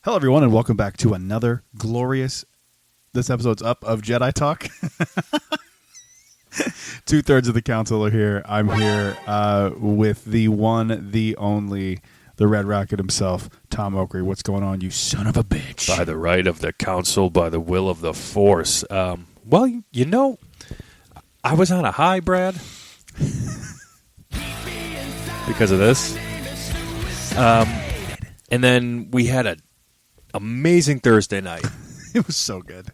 Hello, everyone, and welcome back to another glorious, this episode's up, of Jedi Talk. 2/3 of the council are here. I'm here with the one, the only, the Red Rocket himself, Tom Oakley. What's going on, you son of a bitch? By the right of the council, by the will of the Force. Well, you know, I was on a high, Brad, because of this. And then we had an amazing Thursday night. It was so good.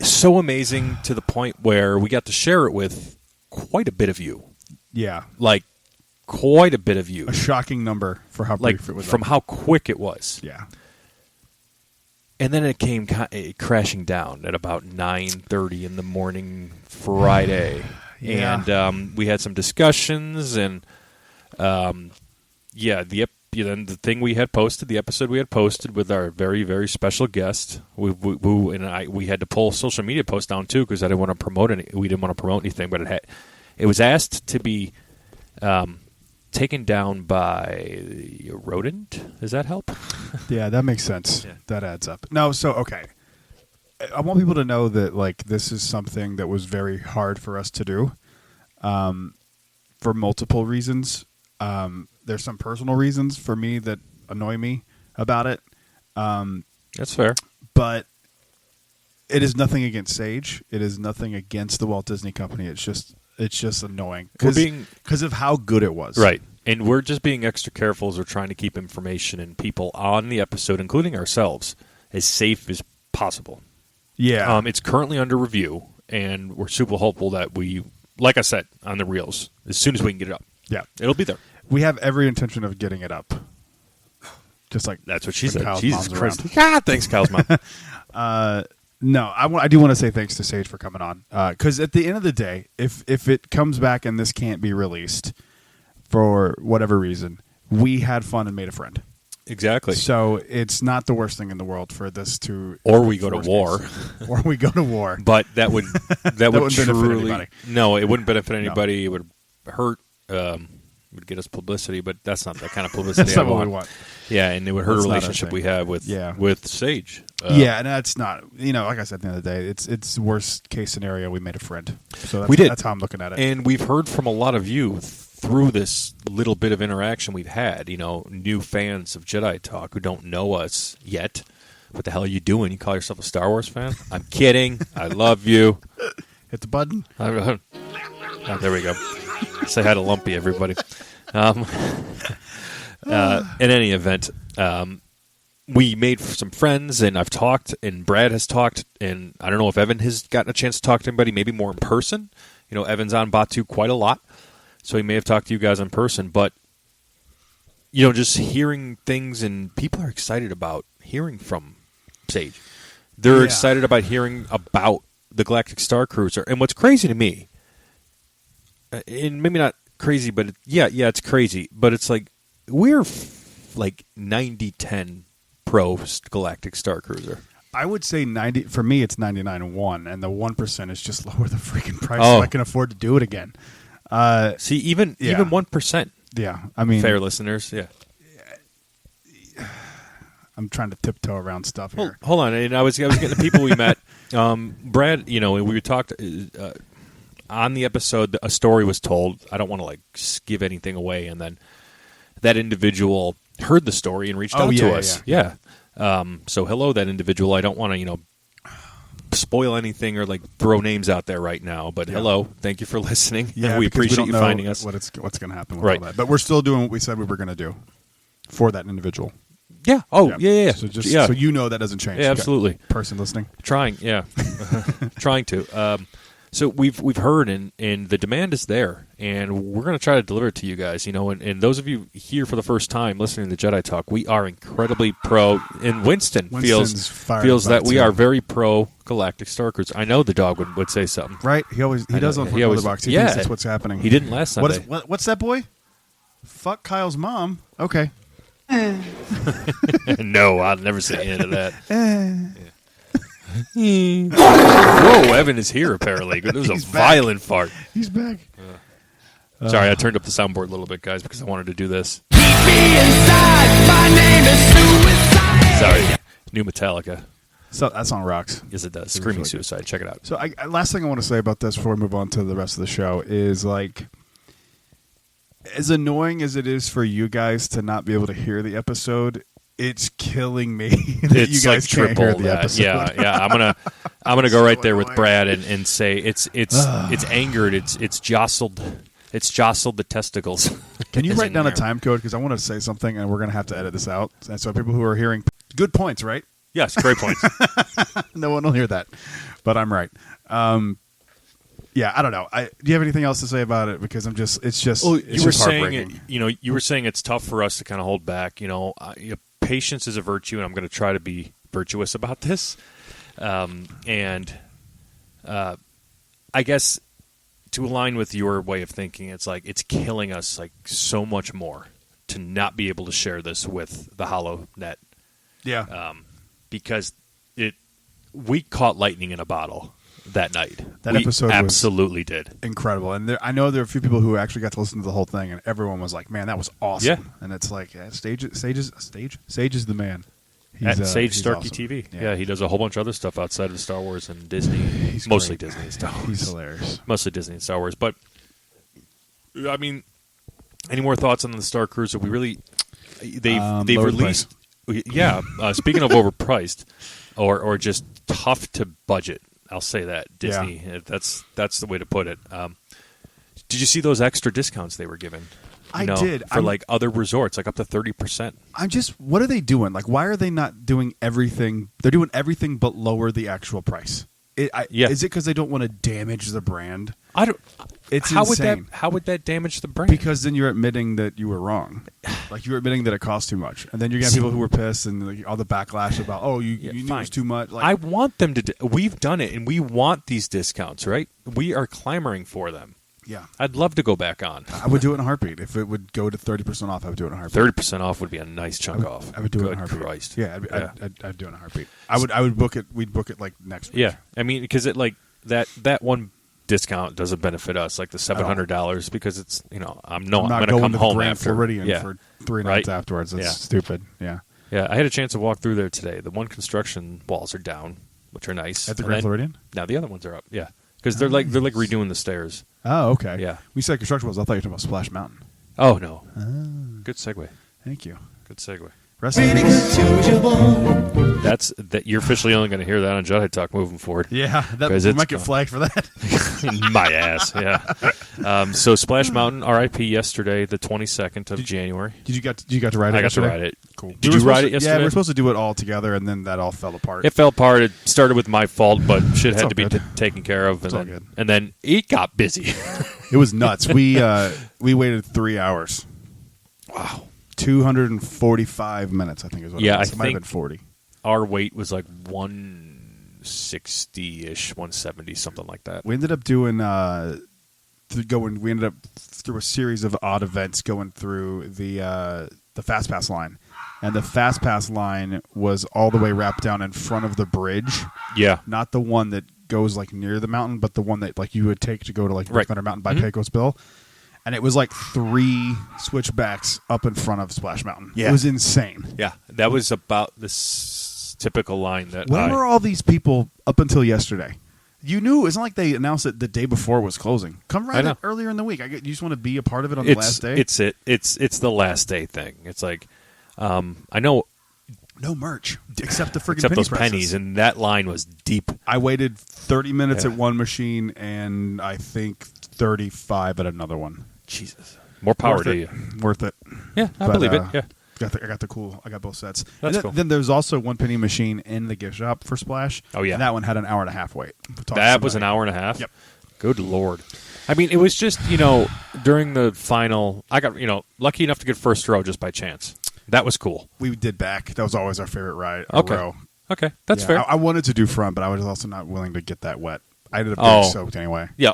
So amazing to the point where we got to share it with quite a bit of you. Yeah. Like, quite a bit of you. A shocking number for how like, brief it was. from how quick it was. Yeah. And then it came crashing down at about 9:30 in the morning Friday. Yeah. And we had some discussions, and the thing we had posted, the episode we had posted with our very, very special guest, we had to pull social media posts down too because I didn't want to promote we didn't want to promote anything, but it was asked to be taken down by a rodent. Does that help? Yeah, that makes sense. Yeah. That adds up. No, so, okay. I want people to know that, like, this is something that was very hard for us to do for multiple reasons. There's some personal reasons for me that annoy me about it. That's fair. But it is nothing against Sage. It is nothing against the Walt Disney Company. It's just annoying because of how good it was. Right. And we're just being extra careful as we're trying to keep information and people on the episode, including ourselves, as safe as possible. Yeah. It's currently under review, and we're super hopeful that we, like I said, on the reels, as soon as we can get it up. Yeah. It'll be there. We have every intention of getting it up. Just like that's what she said. Kyle's Jesus mom's Christ. around. God, thanks, Kyle's mom. No, I do want to say thanks to Sage for coming on. Because at the end of the day, if it comes back and this can't be released for whatever reason, we had fun and made a friend. Exactly. So it's not the worst thing in the world for this to... Or we go to war. Or we go to war. But that would wouldn't truly... benefit anybody. No, it wouldn't benefit anybody. No. It would hurt... It would get us publicity, but that's not the kind of publicity that's not what we want. Yeah, and it would hurt that's a relationship we have with Sage. Yeah, and that's not, like I said at the end of the day, it's worst case scenario, we made a friend. So that's how I'm looking at it. And we've heard from a lot of you through this little bit of interaction we've had, new fans of Jedi Talk who don't know us yet. What the hell are you doing? You call yourself a Star Wars fan? I'm kidding. I love you. Hit the button. Oh, there we go. Say hi to Lumpy, everybody. In any event, we made some friends, and I've talked, and Brad has talked, and I don't know if Evan has gotten a chance to talk to anybody, maybe more in person. Evan's on Batu quite a lot, so he may have talked to you guys in person. But, just hearing things, and people are excited about hearing from Sage. They're excited about hearing about the Galactic Starcruiser. And what's crazy to me, and maybe not crazy, but it's crazy. But it's like we're like 90-10 pro Galactic Starcruiser. I would say 90. For me, it's 99-1, and the 1% is just lower the freaking price so I can afford to do it again. See, even 1%. Yeah, I mean, fair listeners. Yeah, I'm trying to tiptoe around stuff here. Hold on, and I was getting the people we met. Brad, we talked. On the episode, a story was told. I don't want to give anything away, and then that individual heard the story and reached out to us. Yeah. So hello, that individual. I don't want to, spoil anything or throw names out there right now. But hello, thank you for listening. Yeah, we appreciate you finding us. What's going to happen with all that? But we're still doing what we said we were going to do for that individual. Yeah. Oh, yeah. So so that doesn't change. Yeah, absolutely. Person listening, trying. Yeah, trying to. So we've heard, and the demand is there, and we're going to try to deliver it to you guys. And those of you here for the first time listening to Jedi Talk, we are incredibly pro. And Winston feels that we are very pro Galactic Starcruiser. I know the dog would say something. Right? He does on the box. He thinks that's what's happening. He didn't last Sunday. What's that, boy? Fuck Kyle's mom. Okay. No, I'll never say any of that. Whoa, Evan is here, apparently. It was a violent fart. He's back. Sorry, I turned up the soundboard a little bit, guys, because I wanted to do this. Keep me inside. My name is suicide. Sorry. New Metallica. So that song rocks. Yes, it does. It's Screaming really good. Suicide. Check it out. So last thing I want to say about this before we move on to the rest of the show is, like, as annoying as it is for you guys to not be able to hear the episode, it's killing me that It's you guys like can't triple hear the that. episode. Yeah. I'm gonna go So right there with annoying. Brad and say it's angered. It's jostled. It's jostled the testicles. Can you It's write in down a there. time code? Because I want to say something, and we're going to have to edit this out. And so people who are hearing good points, right? Yes, great point. No one will hear that, but I'm right. Yeah, I don't know. Do you have anything else to say about it? Because it's just Well, it's you were just saying heartbreaking. you were saying it's tough for us to kind of hold back. Patience is a virtue, and I'm going to try to be virtuous about this. I guess to align with your way of thinking, it's like it's killing us like so much more to not be able to share this with the HoloNet. Yeah, Because we caught lightning in a bottle that night. That we episode was absolutely did. incredible. And I know there are a few people who actually got to listen to the whole thing, and everyone was like, "Man, that was awesome." Yeah. And it's like, Sage is the man. At Sage he's Starkey awesome. TV. Yeah. Yeah, he does a whole bunch of other stuff outside of Star Wars and Disney. He's Mostly great. Disney and Star Wars. He's hilarious. Mostly Disney and Star Wars. But, I mean, any more thoughts on the Starcruiser? We really... They've lower released... Yeah, speaking of overpriced or just tough to budget, I'll say that, Disney. Yeah. That's the way to put it. Did you see those extra discounts they were giving? I did. For like other resorts, like up to 30%. I'm just, what are they doing? Like, why are they not doing everything? They're doing everything but lower the actual price. Yeah. Is it because they don't want to damage the brand? I don't. It's how insane. How would that damage the brand? Because then you're admitting that you were wrong. Like, you're admitting that it cost too much. And then you get people who were pissed and like, all the backlash about, you knew it was too much. Like, I want them to. We've done it, and we want these discounts, right? We are clamoring for them. yeah. I'd love to go back on. I would do it in a heartbeat. If it would go to 30% off, I would do it in a heartbeat. 30% off would be a nice chunk off. I would do it in a Good heartbeat. Christ. Yeah, I'd do it in a heartbeat. I would book it. We'd book it like next week. Yeah, I mean, because it like that one discount doesn't benefit us, like the $700, because it's I'm not going to going come to the home Grand after. Floridian Yeah. for 3 Right? nights afterwards. That's Yeah. stupid. Yeah. Yeah, I had a chance to walk through there today. The one construction walls are down, which are nice. At the And Grand then- Floridian? Now the other ones are up. Yeah, because they're like redoing the stairs. Oh, okay. Yeah. When you said construction walls, I thought you were talking about Splash Mountain. Oh no, Ah. good segue. Thank you. Good segue. Rest in peace. That's that. You're officially only going to hear that on Jedi Talk moving forward. Yeah, that 'Cause we it's might get gone. flagged for that. My ass. Yeah. So Splash Mountain RIP yesterday, the 22nd of January. Did you got to ride it? I got yesterday? to ride it. Cool. Did you ride it yesterday? Yeah, we were supposed to do it all together, and then that all fell apart. It fell apart. It started with my fault, but shit It's had all to be good. taken care of, It's all good. and then it got busy. It was nuts. We waited 3 hours. Wow. 245 minutes, I think is what Yeah, it was. I It might have think- been 40. Our weight was like 160-ish, 170, something like that. We ended up doing we ended up through a series of odd events going through the Fast Pass line. And the Fast Pass line was all the way wrapped down in front of the bridge. Yeah. Not the one that goes like near the mountain, but the one that like you would take to go to like Right. Thunder Mountain by Mhm. Pecos Bill. And it was like 3 switchbacks up in front of Splash Mountain. Yeah. It was insane. Yeah. That was about this typical line that Where were all these people up until yesterday? You knew it's not like they announced it the day before it was closing. Come I right know. up earlier in the week. You just want to be a part of it on the last day. It's the last day thing. It's like I know no merch except the freaking except penny those presses. pennies, and that line was deep. I waited 30 minutes Yeah. at one machine and I think 35 at another one. Jesus. More power Worth to it. you. Worth it. Yeah, I But, believe it. Yeah. I got both sets. That's And then, cool. Then there's also one penny machine in the gift shop for Splash. Oh, yeah. And that one had an hour and a half wait. That was an hour and a half? Yep. Good Lord. I mean, it was just, during the final, I got, lucky enough to get first row just by chance. That was cool. We did back. That was always our favorite ride. Okay. Row. Okay, that's Yeah, fair. I wanted to do front, but I was also not willing to get that wet. I ended up getting Oh. soaked anyway. Yeah,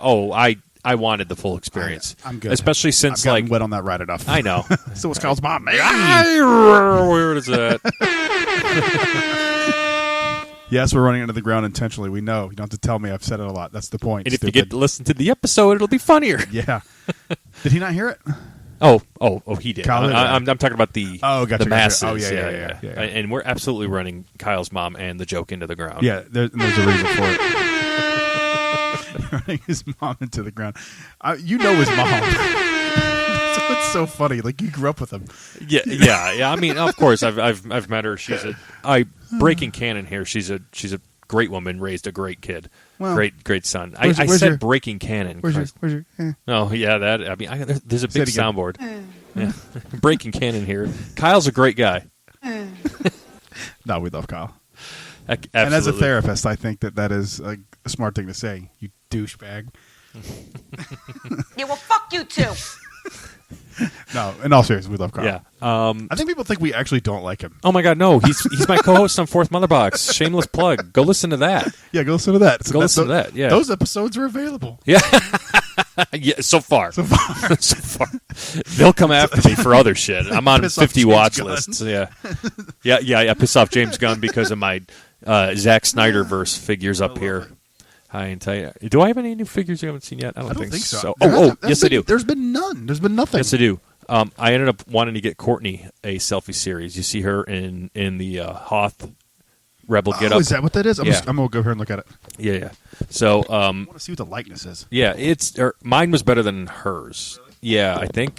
I wanted the full experience. I'm good. Especially I've since, gotten like, wet on that ride enough. I know. So was Kyle's mom. Where is that? Yes, we're running into the ground intentionally. We know. You don't have to tell me. I've said it a lot. That's the point. And if you stupid. get to listen to the episode, it'll be funnier. Yeah. Did he not hear it? Oh, he did. Kyle did, I'm talking about the gotcha, the masses. Oh, yeah. And we're absolutely running Kyle's mom and the joke into the ground. Yeah, there's a reason for it. Running his mom into the ground. You know his mom. So it's so funny. Like, you grew up with him. Yeah. I mean, of course, I've met her. She's breaking canon here. She's a great woman, raised a great kid, Well, great son. where's I your- said breaking canon. Where's your? Oh yeah, that. I mean, there's a big it again. soundboard. Yeah. Breaking canon here. Kyle's a great guy. No, we love Kyle. Absolutely. And as a therapist, I think that is a smart thing to say. You douchebag. Yeah, well, fuck you too. No, in all seriousness, we love Kyle. Yeah. I think people think we actually don't like him. Oh my God, no! He's my co-host on Fourth Mother Box. Shameless plug. Go listen to that. Yeah, go listen to that. Go listen to that. Yeah, those episodes are available. Yeah. Yeah. So far. So far. They'll come after me for other shit. I'm on Piss off 50 James watch Gunn. lists. Yeah. Yeah. Piss off James Gunn because of my Zack Snyder verse figures up here. High and tight. Do I have any new figures you haven't seen yet? I don't think so. Yes, I do. There's been none. There's been nothing. Yes, I do. I ended up wanting to get Courtney a selfie series. You see her in the Hoth Rebel getup. Oh, is that what that is? I'm Yeah. going to go here and look at it. Yeah. So, I want to see what the likeness is. yeah, mine was better than hers. Yeah, I think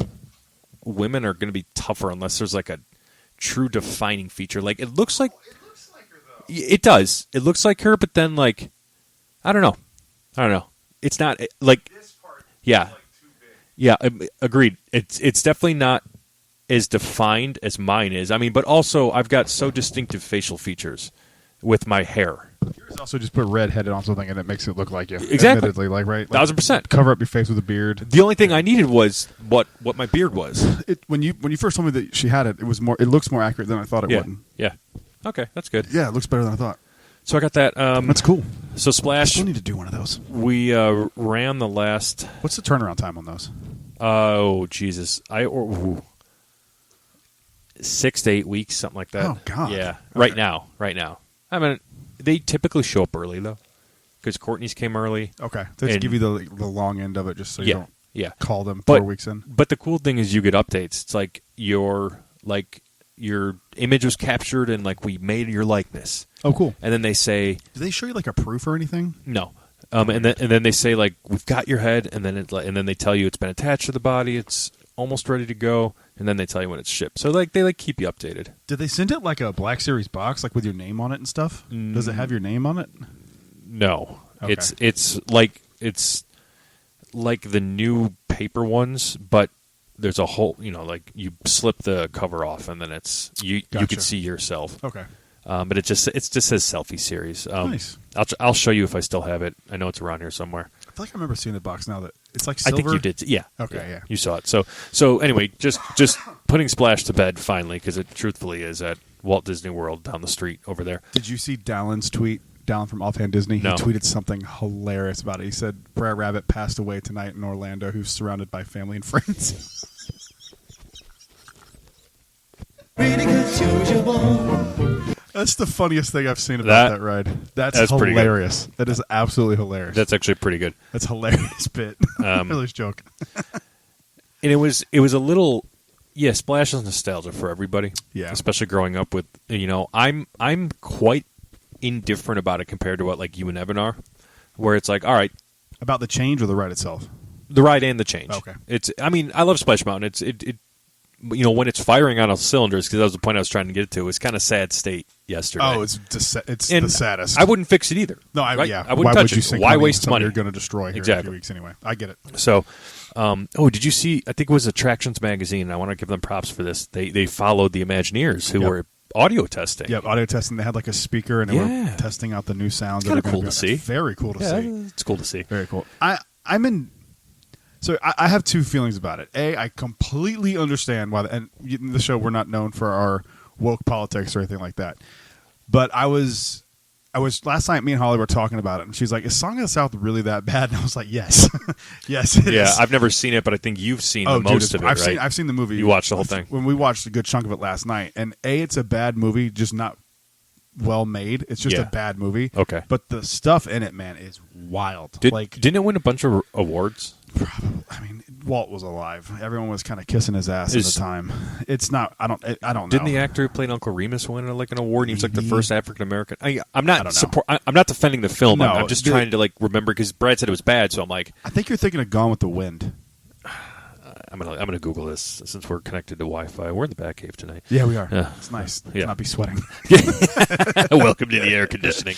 women are going to be tougher unless there's like a true defining feature. Like it looks like her, though. it does. It looks like her, but then like I don't know. It's not like This part yeah. is like too big. Yeah, agreed. It's definitely not as defined as mine is. I mean, but also I've got so distinctive facial features with my hair. Yours also just put red headed on something and it makes it look like you. Exactly. Admittedly, like, right? Like, 1000%. cover up your face with a beard. The only thing I needed was what my beard was. When you first told me that she had it, it looks more accurate than I thought it Yeah. would. Yeah. Okay, that's good. Yeah, it looks better than I thought. So I got that. That's cool. So I Splash, still need to do one of those. we ran the last. What's the turnaround time on those? Oh Jesus! 6 to 8 weeks, something like that. Oh, God. Yeah, Okay. right now. I mean, they typically show up early though, because Courtney's came early. Okay. They just And- give you the long end of it just so you don't Yeah. call them But- 4 weeks in. But the cool thing is you get updates. It's like your image was captured and like we made your likeness, Oh, cool. and then they say Do they show you like a proof or anything? no. And then they say like we've got your head, and then then they tell you it's been attached to the body, it's almost ready to go, and then they tell you when it's shipped. So like they keep you updated. Did they send it like a Black Series box, like with your name on it and stuff? Does it have your name on it? No, Okay. it's like the new paper ones, but there's a whole like you slip the cover off, and then it's you Gotcha. can see yourself. Okay. But it just says selfie series. Nice. I'll show you if I still have it. I know it's around here somewhere. I feel like I remember seeing the box now that it's like I silver. think you did. Yeah. Okay, yeah. You saw it. So anyway, just putting Splash to bed finally, because it truthfully is at Walt Disney World down the street over there. Did you see Dallin's tweet? Dallin from Offhand Disney. No. He tweeted something hilarious about it. He said, Brer Rabbit passed away tonight in Orlando, who's surrounded by family and friends. That's the funniest thing I've seen about that ride. That's pretty good. hilarious. That is absolutely hilarious. That's actually pretty good. That's a hilarious bit. Hilarious joke. And it was a little, yeah. Splash is nostalgia for everybody. Yeah. Especially growing up with I'm quite indifferent about it compared to what like you and Evan are, where it's like, all right, About the change or the ride itself? the ride and the change. Okay. I mean, I love Splash Mountain. It when it's firing on all cylinders, because that was the point I was trying to get to. It's kind of sad state yesterday. Oh, it's And the saddest. I wouldn't fix it either. No, right? yeah. I wouldn't Why touch would you it. sink Why money waste into something money? you're going to destroy here in a Exactly. few weeks anyway? I get it. So, did you see? I think it was Attractions Magazine. And I want to give them props for this. They followed the Imagineers who Yep. were audio testing. Yep, audio testing. They had like a speaker and they Yeah. were testing out the new sounds. It's that kinda are gonna cool be to on there. see. Very cool to Yeah, see. it's cool to see. Very cool. I'm in. So I have two feelings about it. A, I completely understand why. And in the show, we're not known for our woke politics or anything like that. But I was last night. Me and Holly were talking about it, and she's like, "Is Song of the South really that bad?" And I was like, "Yes, yes, it Yeah, is." I've never seen it, but I think you've seen Oh, the most dude, of it, right? I've seen the movie. You watched the whole thing. When we watched a good chunk of it last night. And A, it's a bad movie, just not well made. It's just Yeah. a bad movie. Okay. But the stuff in it, man, is wild. Didn't it win a bunch of awards? Probably. I mean, Walt was alive. Everyone was kind of kissing his ass at the time. It's not. I don't know. Didn't the actor who played Uncle Remus win like an award? He was like the Maybe. first African American. I'm not don't know. I'm not defending the film. No, I'm just trying to like remember because Brad said it was bad. So I'm like, I think you're thinking of Gone with the Wind. I'm gonna Google this since we're connected to Wi-Fi. We're in the Batcave tonight. Yeah, we are. Yeah. It's nice. Yeah. To not be sweating. Welcome to the air conditioning.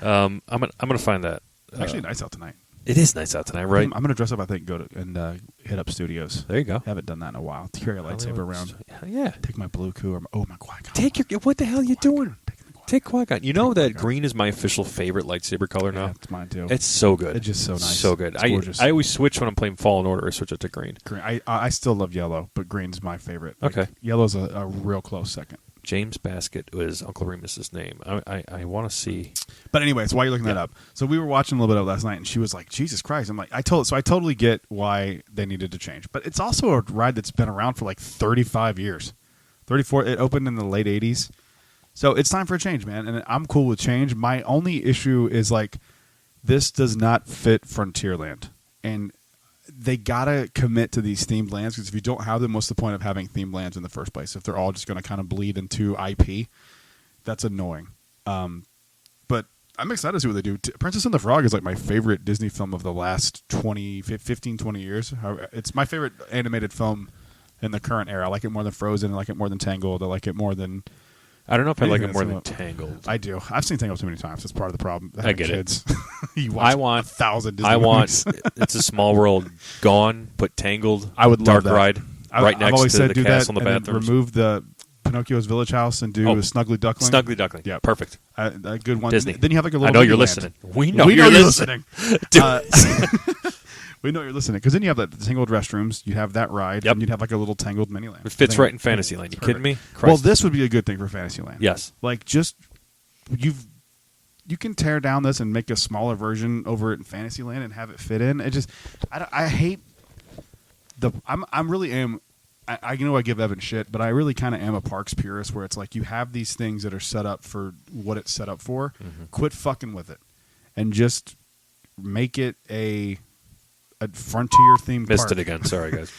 I'm gonna find that. Actually, nice out tonight. It is nice out tonight, right? I'm going to dress up. I think hit up studios. There you go. Haven't done that in a while. Carry a lightsaber around. Yeah. Take my blue coup. My Qui-Gon. Take your. What the hell are you doing? Take Qui-Gon. You know that Qui-Gon. green is my official favorite lightsaber color now. Yeah, it's mine too. It's so good. It's just so nice. So good. It's gorgeous. I always switch when I'm playing Fallen Order. I switch it to green. Green. I still love yellow, but green's my favorite. Okay. Yellow's a real close second. James Baskett was Uncle Remus's name. I want to see. But anyway, so while you're looking that up, so we were watching a little bit of it last night, and she was like, "Jesus Christ!" I'm like, I totally get why they needed to change, but it's also a ride that's been around for like 35 years, 34. It opened in the late 80s, so it's time for a change, man. And I'm cool with change. My only issue is like, this does not fit Frontierland, and they gotta commit to these themed lands, because if you don't have them, what's the point of having themed lands in the first place? If they're all just going to kind of bleed into IP, that's annoying. But I'm excited to see what they do. Princess and the Frog is like my favorite Disney film of the last 15, 20 years. It's my favorite animated film in the current era. I like it more than Frozen. I like it more than Tangled. I like it more than... I don't know if I like it Anything more that's than Tangled. I do. I've seen Tangled too many times. That's part of the problem. I get kids. it. I want 1,000 Disney I movies. want It's a Small World gone, put Tangled, I would Dark love that. Ride, right I've next always to said the do castle that and the and then bathrooms. remove the Pinocchio's Village House and do Snuggly Duckling. Snuggly Duckling. Yeah, perfect. A good one. Disney. Then you have like a little. I know you're Disneyland. listening. We know you're you're listening. listening. We know you're listening, because then you have the Tangled restrooms. You have that ride, Yep. and you'd have like a little Tangled mini land. It fits I think right in Fantasyland. You kidding me? Christ. Well, this would be a good thing for Fantasyland. Yes. Like, just you can tear down this and make a smaller version over it in Fantasyland and have it fit in. It just, I hate the. I'm really am. I know I give Evan shit, but I really kind of am a parks purist, where it's like you have these things that are set up for what it's set up for. Mm-hmm. Quit fucking with it, and just make it a frontier themed Missed park. it again. Sorry, guys.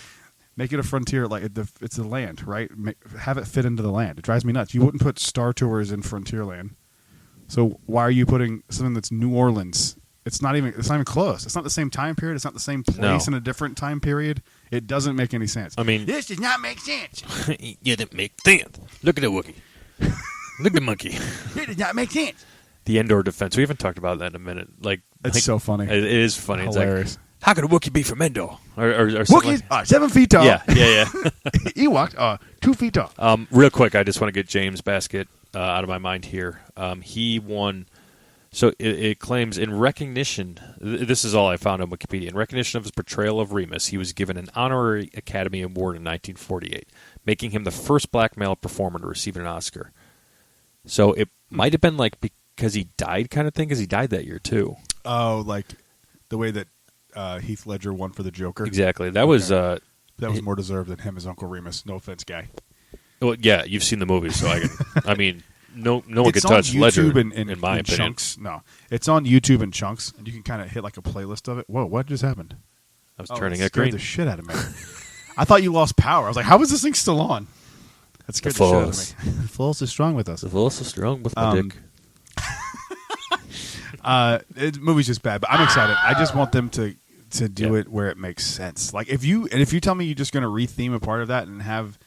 Make it a frontier, like it's a land, right? Have it fit into the land. It drives me nuts. You wouldn't put Star Tours in Frontierland, so why are you putting something that's New Orleans? It's not even close. It's not the same time period. It's not the same place in a different time period. It doesn't make any sense. I mean, This does not make sense. you didn't make sense. Look at the Wookiee. Look at the monkey. This does not make sense. The Endor defense. We haven't talked about that in a minute. It's so funny. It is funny. Hilarious. It's like, how could a Wookiee be from Endor? Or something Wookiees are 7 feet tall. Yeah. Ewoks are 2 feet tall. Real quick, I just want to get James Baskett out of my mind here. He won. So it claims in recognition. This is all I found on Wikipedia. In recognition of his portrayal of Remus, he was given an honorary Academy Award in 1948, making him the first black male performer to receive an Oscar. So it might have been like because he died kind of thing, because he died that year too. Oh, like the way that Heath Ledger won for the Joker. Exactly. That was that was more deserved than him as Uncle Remus. No offense, guy. well, yeah. You've seen the movie, so I can. I mean, no one It's could touch on Ledger YouTube in my opinion. chunks. No, it's on YouTube in chunks, and you can kind of hit like a playlist of it. Whoa, what just happened? I was Oh, turning it it scared green. the shit out of me. I thought you lost power. I was like, how is this thing still on? That scared the shit out of me. The Force is strong with us. The Force is strong with my dick. The movie's just bad, but I'm excited. I just want them to do it where it makes sense. Like if you tell me you're just going to retheme a part of that and have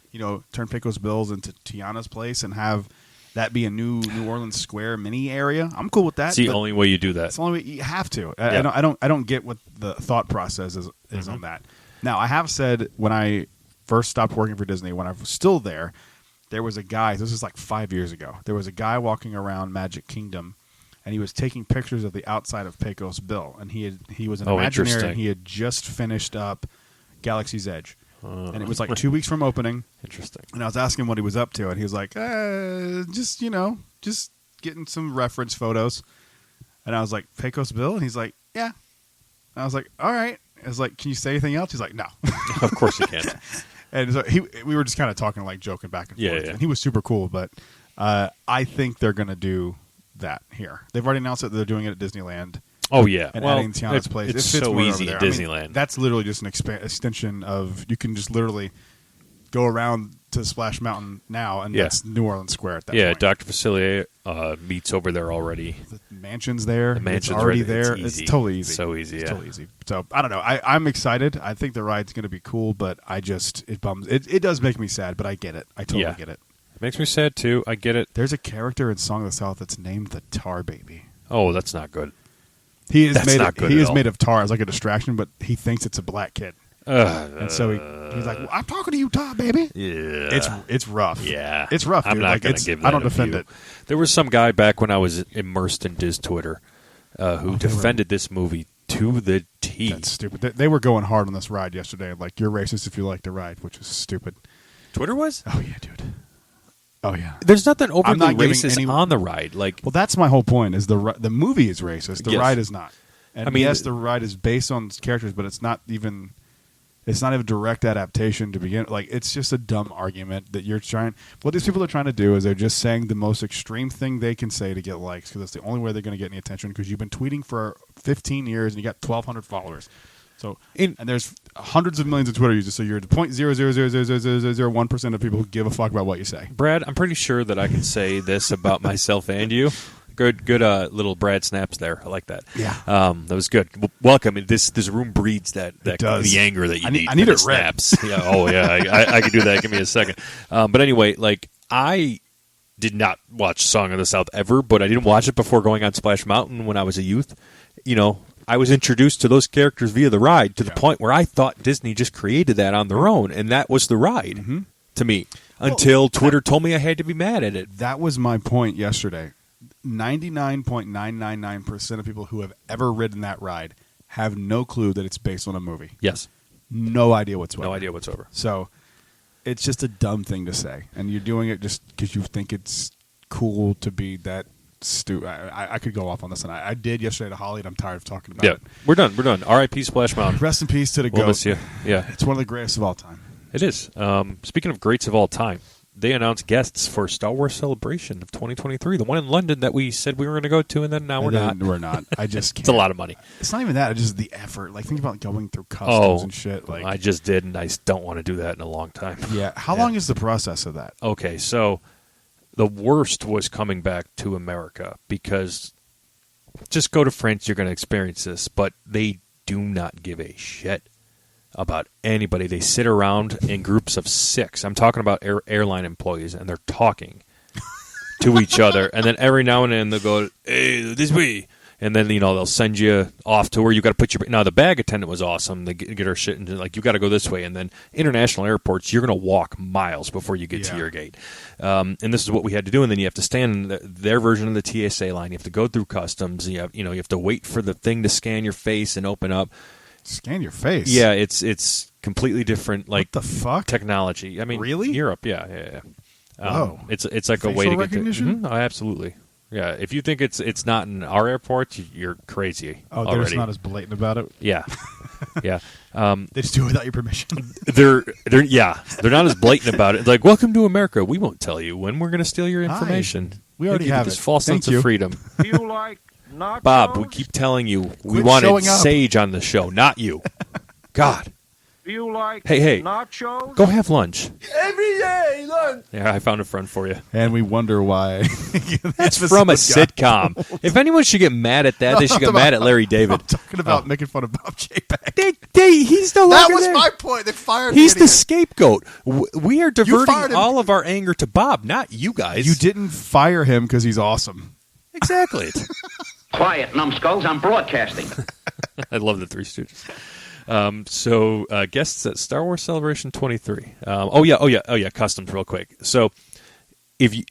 turn Pecos Bills into Tiana's place and have that be a new Orleans Square mini area, I'm cool with that. It's the only way you do that. It's the only way you have to. Yeah. I don't get what the thought process is on that. Now I have said when I first stopped working for Disney, when I was still there was a guy. This is like 5 years ago. There was a guy walking around Magic Kingdom, and he was taking pictures of the outside of Pecos Bill, and he was an Imagineer, interesting. and he had just finished up Galaxy's Edge, and it was like 2 weeks from opening. Interesting. And I was asking him what he was up to, and he was like, just getting some reference photos. And I was like, Pecos Bill? And he's like, yeah. And I was like, all right. I was like, can you say anything else? He's like, no. Of course you can't. And so we were just kind of talking, like joking back and forth. Yeah. And he was super cool, but I think they're going to do that here. They've already announced that they're doing it at Disneyland. Oh yeah, and well, adding Tiana's place. It's It fits so more easy in over there. Disneyland. That's literally just an extension of. You can just literally go around to Splash Mountain now, and that's New Orleans Square at that point. Dr. Facilier meets over there already. The mansion's there. The mansion's it's already right there. It's easy. Totally easy. So easy, It's totally easy. So I don't know. I'm excited. I think the ride's going to be cool, but it bums. It does make me sad, but I get it. I totally get it. It makes me sad too. I get it. There's a character in Song of the South that's named the Tar Baby. Oh, that's not good. He is That's made. not good He at is all. made of tar as like a distraction, but he thinks it's a black kid, and so he's like, well, "I'm talking to you, Tar Baby." Yeah, It's rough. yeah. It's rough. I'm Dude. not Like, going to give that I don't a defend view. it. There was some guy back when I was immersed in Diz Twitter who defended this movie to the T. That's stupid. They were going hard on this ride yesterday. Like, you're racist if you like the ride, which is stupid. Twitter was? Oh yeah, dude. Oh yeah. There's nothing overly not giving racist any- on the ride. Like, Well, that's my whole point. Is the movie is racist. The Yes. ride is not. And I mean, yes, the ride is based on characters, but it's not even a direct adaptation to begin. Like, it's just a dumb argument that you're trying. What these people are trying to do is they're just saying the most extreme thing they can say to get likes, because that's the only way they're going to get any attention. Because you've been tweeting for 15 years and you got 1,200 followers. So and there's hundreds of millions of Twitter users. So you're the 0.0000001% of people who give a fuck about what you say. Brad, I'm pretty sure that I can say this about myself and you. Good little Brad snaps there. I like that. Yeah. That was good. Welcome. This room breeds that does. the anger that you need. I need for it the red. snaps. Yeah. Oh yeah. I can do that. Give me a second. But anyway, like I did not watch Song of the South ever, but I didn't watch it before going on Splash Mountain when I was a youth. You know, I was introduced to those characters via the ride to the point where I thought Disney just created that on their own, and that was the ride to me. Until Twitter told me I had to be mad at it. That was my point yesterday. 99.999% of people who have ever ridden that ride have no clue that it's based on a movie. Yes. No idea whatsoever. No idea whatsoever. So it's just a dumb thing to say. And you're doing it just because you think it's cool to be that stupid. I could go off on this, and I did yesterday to Holly, and I'm tired of talking about it. We're done. R.I.P. Splash Mountain. Rest in peace to the We'll GOAT. miss you. Yeah, It's one of the greatest of all time. it is. Speaking of greats of all time, they announced guests for Star Wars Celebration of 2023, the one in London that we said we were going to go to, and then now we're not. We're not. I just can't. It's a lot of money. It's not even that. It's just the effort. Like, think about going through customs and shit. Like, I just did, and I don't want to do that in a long time. yeah. How long is the process of that? Okay, so the worst was coming back to America because just go to France, you're going to experience this, but they do not give a shit about anybody. They sit around in groups of 6. I'm talking about airline employees, and they're talking to each other, and then every now and then they'll go, "Hey, this way," and then they'll send you off to where you got to put your. Now the bag attendant was awesome. They get her shit and like you got to go this way, and then international airports, you're going to walk miles before you get to your gate, and this is what we had to do. And then you have to stand in their version of the TSA line. You have to go through customs. You have to wait for the thing to scan your face and open up. Scan your face. Yeah, it's completely different. Like What the fuck? technology. I mean, Really? Europe. Yeah. Whoa. It's like a Facial way to recognition? get to. Oh, absolutely. Yeah. If you think it's not in our airports, you're crazy. Oh, they're already. just not as blatant about it. Yeah. Yeah. They just do it without your permission. They're not as blatant about it. Like, welcome to America. We won't tell you when we're going to steal your information. We already They give you have this it. false Thank sense you. of freedom. You like nachos? Bob, we keep telling you we Quit wanted showing up. Sage on the show, not you. God. Do you like Hey. nachos? Go have lunch. Every day, lunch. Yeah, I found a friend for you. And we wonder why. That's from a sitcom. If anyone should get mad at that, they should get mad at Larry David. I'm talking about making fun of Bob Chapek. He's no That longer was there. my point. They fired me. He's the scapegoat. We are fired diverting him. all of our anger to Bob, not you guys. You didn't fire him because he's awesome. Exactly. Quiet, numbskulls. I'm broadcasting. I love the Three Stooges. So guests at Star Wars Celebration 23. Oh yeah. Customs, real quick. So if you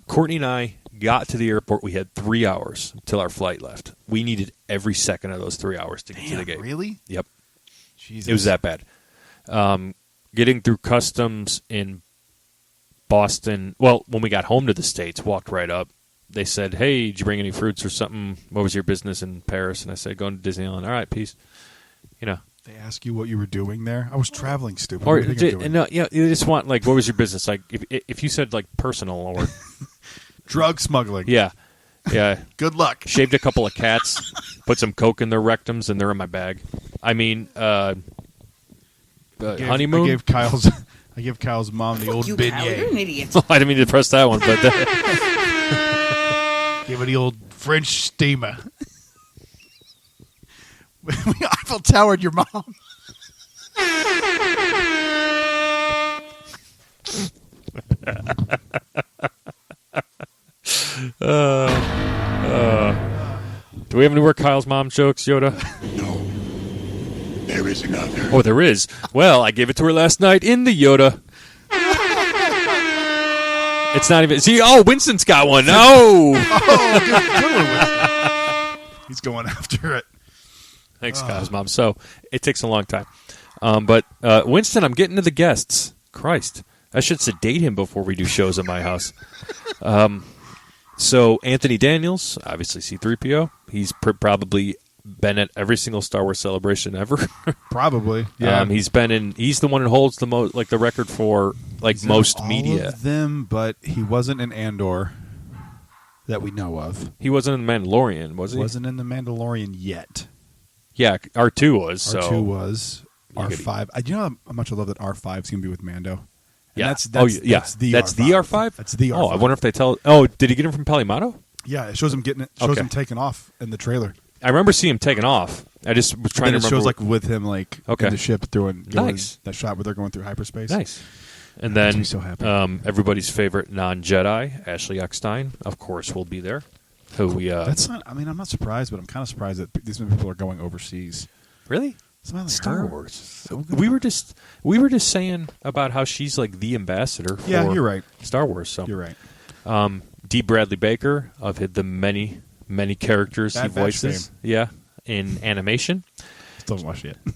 Courtney and I got to the airport, we had 3 hours till our flight left. We needed every second of those 3 hours to get to the gate. Really? Yep. Jesus. It was that bad. Getting through customs in Boston. Well, when we got home to the States, walked right up. They said, "Hey, did you bring any fruits or something? What was your business in Paris?" And I said, "Going to Disneyland." All right, peace. They ask you what you were doing there? I was traveling, stupid. Or What do you think I'm doing? no, yeah, you just want what was your business? Like if you said personal or Drug smuggling. yeah, Yeah. Good luck. Shaved a couple of cats, put some coke in their rectums, and they're in my bag. I mean, honeymoon. I give Kyle's mom the old You, Kyle, you're an beignet. idiot. I didn't mean to press that one, but Give her the old French steamer. We Eiffel Towered your mom. do we have any more Kyle's mom jokes, Yoda? No, there is another. Oh, there is. Well, I gave it to her last night in the Yoda. It's not even. See, Winston's got one. No. Oh, good one, Winston. He's going after it. Thanks, Kyle's mom. So it takes a long time. But Winston, I'm getting to the guests. Christ. I should sedate him before we do shows at my house. So Anthony Daniels, obviously C-3PO. He's probably been at every single Star Wars celebration ever. Probably. Yeah. He's been in. He's the one who holds the most, like the record for He's in most all media. of them, but he wasn't in Andor that we know of. He wasn't in The Mandalorian, was he? Wasn't in The Mandalorian yet. Yeah, R2 was. So. R2 was. You could- R5. Do you know how much I love that R5 is going to be with Mando? And Yeah. That's the That's R5. the R5? That's the R5. Oh, I wonder if they tell. Oh, did he get him from Palimato? Yeah, it shows him getting it. Shows Okay. him taking off in the trailer. I remember seeing him taken off. I just was trying And to it remember. shows like with him like Okay. in the ship going Nice. that shot where they're going through hyperspace. Nice. And Makes then me so happy. everybody's favorite non-Jedi, Ashley Eckstein, of course, will be there. Who we That's not. I mean, I'm not surprised, but I'm kind of surprised that these people are going overseas. really Something like Star her. Wars. We were just saying about how she's like the ambassador for Yeah, you're right. Star Wars. So You're right. D. Bradley Baker of the many characters Bad he Batch voices. fame. Yeah, in animation. Still haven't watched it yet.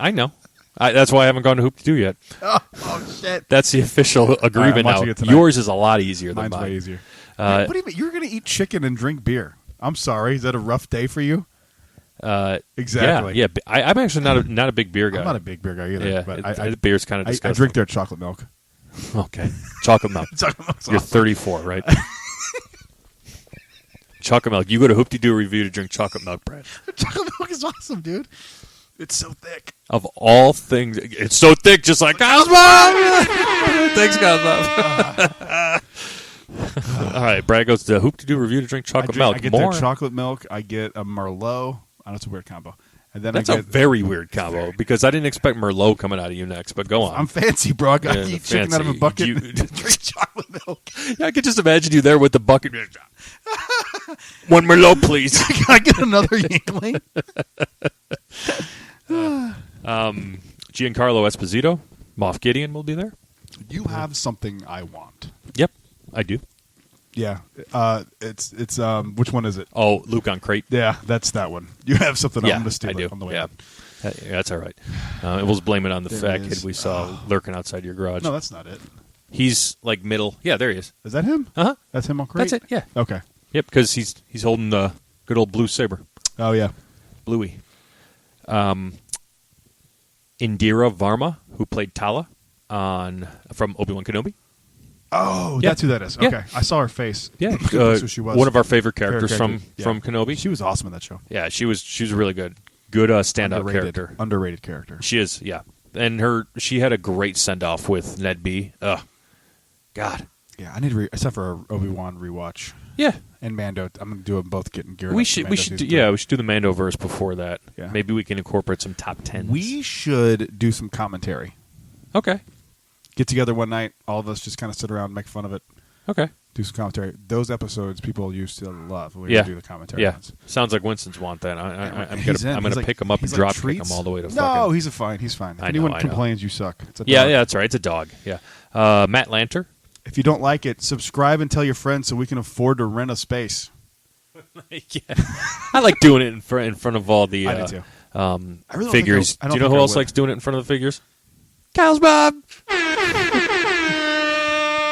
I know. That's why I haven't gone to Hoop to Do yet. Oh shit! That's the official agreement now. watching it tonight. Yours is a lot easier than Mine's mine. way easier. What do you mean? You're going to eat chicken and drink beer? I'm sorry. Is that a rough day for you? Exactly. Yeah. I'm actually not a big beer guy. I'm not a big beer guy either. Yeah, but beer's kind of I disgusting. drink their chocolate milk. Okay, chocolate milk. Chocolate milk's You're awesome. 34, right? Chocolate milk. You go to Hoop to Do review to drink chocolate milk, Brad. Chocolate milk is awesome, dude. It's so thick. Of all things, it's so thick, just like Kyle's mom. Thanks, Kyle's mom. All right, Brad goes to Hoop to Do review to drink chocolate milk. I get More. their chocolate milk. I get a Merlot. I know it's a weird combo. And then That's I a get. very weird combo because I didn't expect Merlot coming out of you next. But go on. I'm fancy, bro. I got to Yeah, eat chicken out of a fancy. bucket. You- and drink chocolate milk. Yeah, I could just imagine you there with the bucket. One Merlot, please. Can I get another Yankling? Giancarlo Esposito, Moff Gideon will be there. You have something I want. Yep, I do. Yeah. It's which one is it? Oh, Luke on crate. Yeah, that's that one. You have something. I'm Yeah, going to steal I do. it on the way. Yeah. out. That's all right. We'll blame it on the There fat it kid is. we saw lurking outside your garage. No, that's not it. He's like middle. Yeah, there he is. Is that him? Uh huh. That's him on crate? That's it. Yeah. Okay. Yep. Because he's holding the good old blue saber, Oh, yeah. Bluey. Indira Varma, who played Tala from Obi-Wan Kenobi. Oh, Yeah. that's who that is. Yeah. Okay. I saw her face. Yeah, That's who she was. one of our favorite characters Favorite character. from Yeah. Kenobi. She was awesome in that show. Yeah, she was really good. Good standout character. Underrated character. She is, yeah. And she had a great send off with Ned B. Ugh, God. Yeah, I need to except for a Obi-Wan rewatch Yeah, and Mando. I'm going to do them both getting geared we up for should Mando season do, 3. yeah we should do the Mandoverse before that. Yeah. Maybe we can incorporate some top 10s. We should do some commentary. Okay. Get together one night, all of us just kind of sit around, make fun of it, Okay. do some commentary. Those episodes people used to love. We Yeah. do the commentary Yeah. ones. Sounds like Winston's want that. I'm He's in. gonna He's pick him up and he's drop treats. kick him all the way to No, fucking. he's fine. He's fine. If I know, anyone I know. complains, you suck. It's a Yeah, dog. yeah, that's right. It's a dog. Yeah. Matt Lanter. If you don't like it, subscribe and tell your friends so we can afford to rent a space. Yeah. I like doing it in front of all the I do too. I really don't figures. think I Do you don't know think who I else would. likes doing it in front of the figures? Kyle's Bob.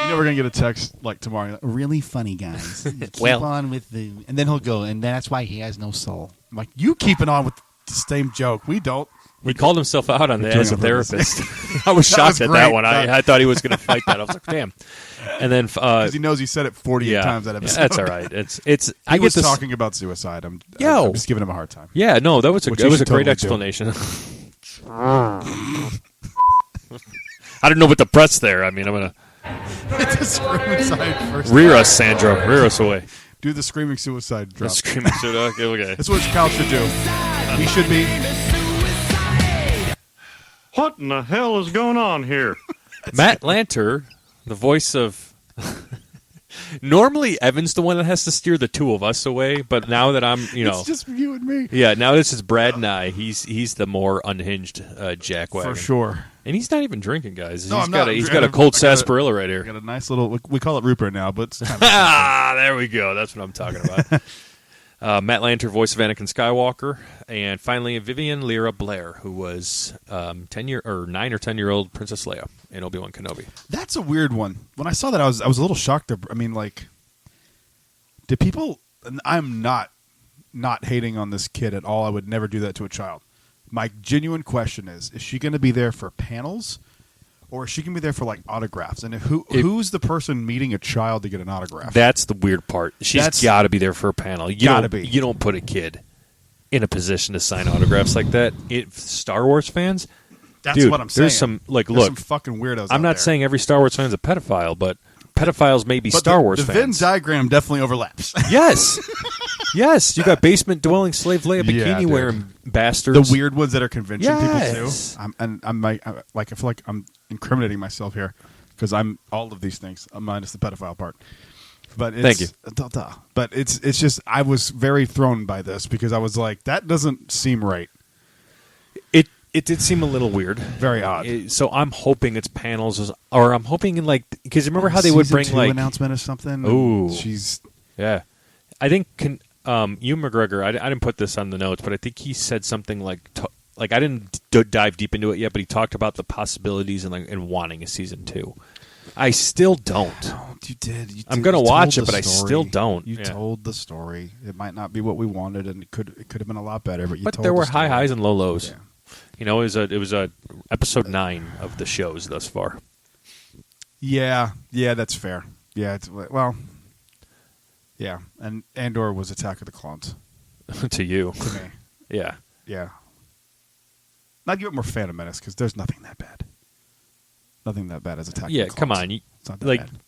You know we're gonna get a text like tomorrow. Like, really funny guys. Keep Well- on with the, and then he'll go, and that's why he has no soul. I'm like, you keeping on with the same joke. We don't. He called himself out on that doing as a it on purpose. therapist. I was That shocked was at great. that one. I thought he was going to fight that. I was like, damn. And then, Because he knows he said it 48 yeah, times that episode. that's all right. It's. I He get was this. talking about suicide. I'm just giving him a hard time. Yeah, no, that was a Which you should great totally explanation. I didn't know what to press there. I mean, I'm gonna It's a screaming side first. rear us, Sandro. Rear us away. Do the screaming suicide drop. Screaming suit. Okay. That's what Cal should do. He should be. What in the hell is going on here? Matt Lanter, the voice of. Normally, Evan's the one that has to steer the two of us away, but now that I'm, It's just you and me. yeah, now this is Brad and I. He's the more unhinged jackwagon For sure. and he's not even drinking, guys. No, he's I'm got not. he's got a cold I got a- sarsaparilla right I here. got a nice little. We call it Rupert now, but it's kind of Ah, there we go. That's what I'm talking about. Matt Lanter, voice of Anakin Skywalker, and finally Vivian Lyra Blair, who was 9 or 10-year-old Princess Leia in Obi-Wan Kenobi. That's a weird one. When I saw that, I was a little shocked. I mean, like, did people? And I'm not hating on this kid at all. I would never do that to a child. My genuine question is she going to be there for panels, or is she going to be there for like autographs? And who's the person meeting a child to get an autograph? That's the weird part. She's got to be there for a panel. You don't put a kid in a position to sign autographs like that. Star Wars fans, That's dude, what I'm saying. There's some There's look. some fucking weirdos. I'm out not there. saying every Star Wars fan is a pedophile, but pedophiles may be But Star Wars the Venn fans. diagram definitely overlaps. Yes. Yes, you got basement dwelling slave Leia Yeah, bikini wearing bastards. The weird ones that are convention Yes. people too. I feel like I'm incriminating myself here because I'm all of these things minus the pedophile part. But Thank you. But it's just I was very thrown by this because I was like that doesn't seem right. It did seem a little weird. Very odd. So I'm hoping it's panels, or I'm hoping in like because remember how they would Season bring 2 like announcement or something. Ooh. She's yeah. I think Ewan McGregor. I didn't put this on the notes, but I think he said something like I didn't dive deep into it yet, but he talked about the possibilities and wanting a season 2. I still don't. You did. I'm gonna watch it, but I still don't. You Yeah. told the story. It might not be what we wanted, and it could have been a lot better. But But told there the were high story. highs and low lows. Yeah. You know, it was a episode 9 of the shows thus far. Yeah, that's fair. Yeah, yeah, and Andor was Attack of the Clones To you, to me. yeah. Yeah, not give it more Phantom Menace because there's nothing that bad. Nothing that bad as Attack. Yeah, of the come Clones. on. It's not that Like bad.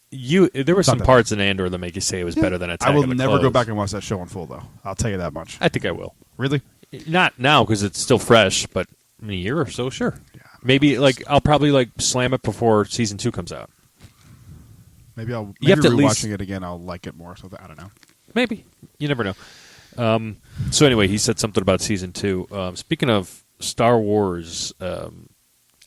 there were It's not some that parts in Andor that make you say it was better than Attack I will of the never go Clones. back and watch that show in full, though. I'll tell you that much. I think I will. Really? Not now because it's still fresh, but in a year or so, sure. Yeah. Maybe I'll probably slam it before season 2 comes out. Maybe I'll. You have to at rewatching least- it again, I'll like it more. So I don't know. Maybe. You never know. So anyway, he said something about season 2. Speaking of Star Wars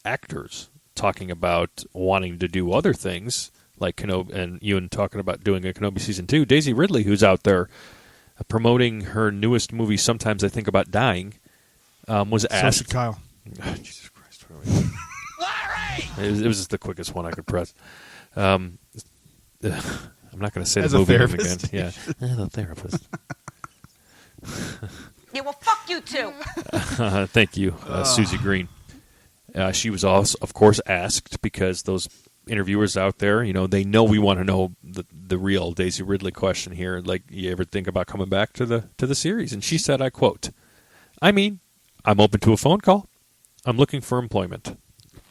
actors talking about wanting to do other things, like Kenobi, and Ewan talking about doing a Kenobi season 2, Daisy Ridley, who's out there promoting her newest movie, Sometimes I Think About Dying, was So asked. should Kyle. Jesus Christ. It was just the quickest one I could press. I'm not going to say As the a movie name therapist. again. Yeah, as a therapist. Yeah, well, fuck you too. Thank you, Susie Green. She was also, of course, asked because those interviewers out there, they know we want to know the real Daisy Ridley question here. Like, you ever think about coming back to the series? And she said, I quote, "I mean, I'm open to a phone call. I'm looking for employment."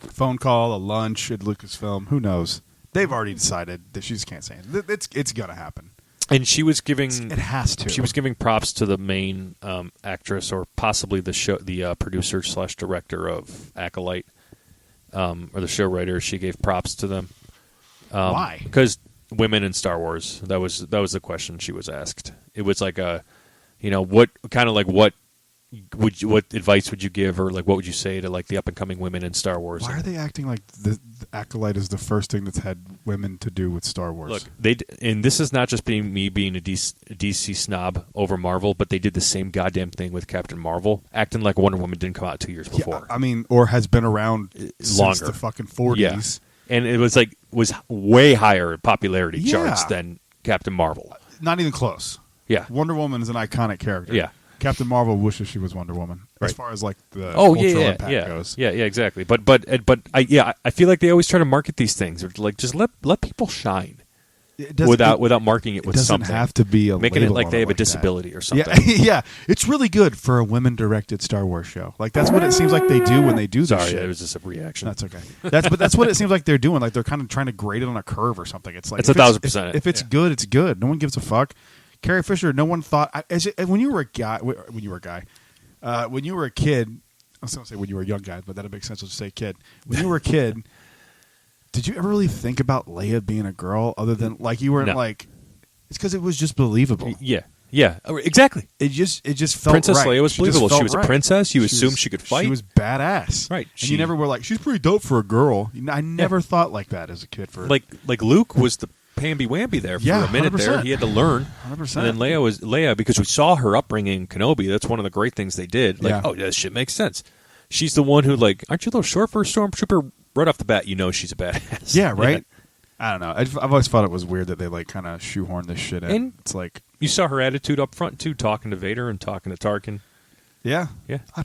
Phone call, a lunch at Lucasfilm. Who knows? They've already decided that she just can't say it. It's gonna happen. And she was giving It has to. She was giving props to the main actress, or possibly the producer / director of Acolyte, or the show writer. She gave props to them. Why? Because women in Star Wars. That was the question she was asked. It was like what advice would you give, or like what would you say to like the up and coming women in Star Wars? Why are they acting like the Acolyte is the first thing that's had women to do with Star Wars? Look, and this is not just me being a DC snob over Marvel, but they did the same goddamn thing with Captain Marvel, acting like Wonder Woman didn't come out 2 years before. I mean, or has been around since Longer. the fucking 40s. Yeah. And it was way higher in popularity Yeah. charts than Captain Marvel. Not even close. Yeah. Wonder Woman is an iconic character. Yeah. Captain Marvel wishes she was Wonder Woman. Right. As far as like the Oh cultural yeah, impact yeah, goes. yeah, exactly. But I feel like they always try to market these things, or like just let people shine without marking it with doesn't something. have to be a making it label like on they have a like that. disability or something. Yeah, yeah. It's really good for a women-directed Star Wars show. Like that's what it seems like they do when they do this Sorry, shit. it was just a reaction. That's okay. That's what it seems like they're doing. Like they're kind of trying to grade it on a curve or something. It's like It's 1,000%. If it's good, it's good. No one gives a fuck. Carrie Fisher. No one thought when you were a guy. When you were a guy. When you were a kid. I was going to say when you were a young guy, but that makes sense to say kid. When you were a kid, did you ever really think about Leia being a girl? Other than like you weren't No. like. It's because it was just believable. Yeah, exactly. It just felt Princess right. Leia was She just believable. felt She was a right. princess. You assumed she could fight. She was badass. Right. And you never were like, she's pretty dope for a girl. I never thought like that as a kid. like Luke was the pamby-wamby there for Yeah, a minute 100%. there. He had to learn. 100%. And then Leia, because we saw her upbringing in Kenobi, that's one of the great things they did. Like, Yeah. oh, this shit makes sense. She's the one who, like, aren't you a little short for a stormtrooper? Right off the bat, you know she's a badass. Yeah, right? I don't know. I've always thought it was weird that they like kind of shoehorn this shit in. And- It's like, You saw her attitude up front, too, talking to Vader and talking to Tarkin. yeah. Yeah. I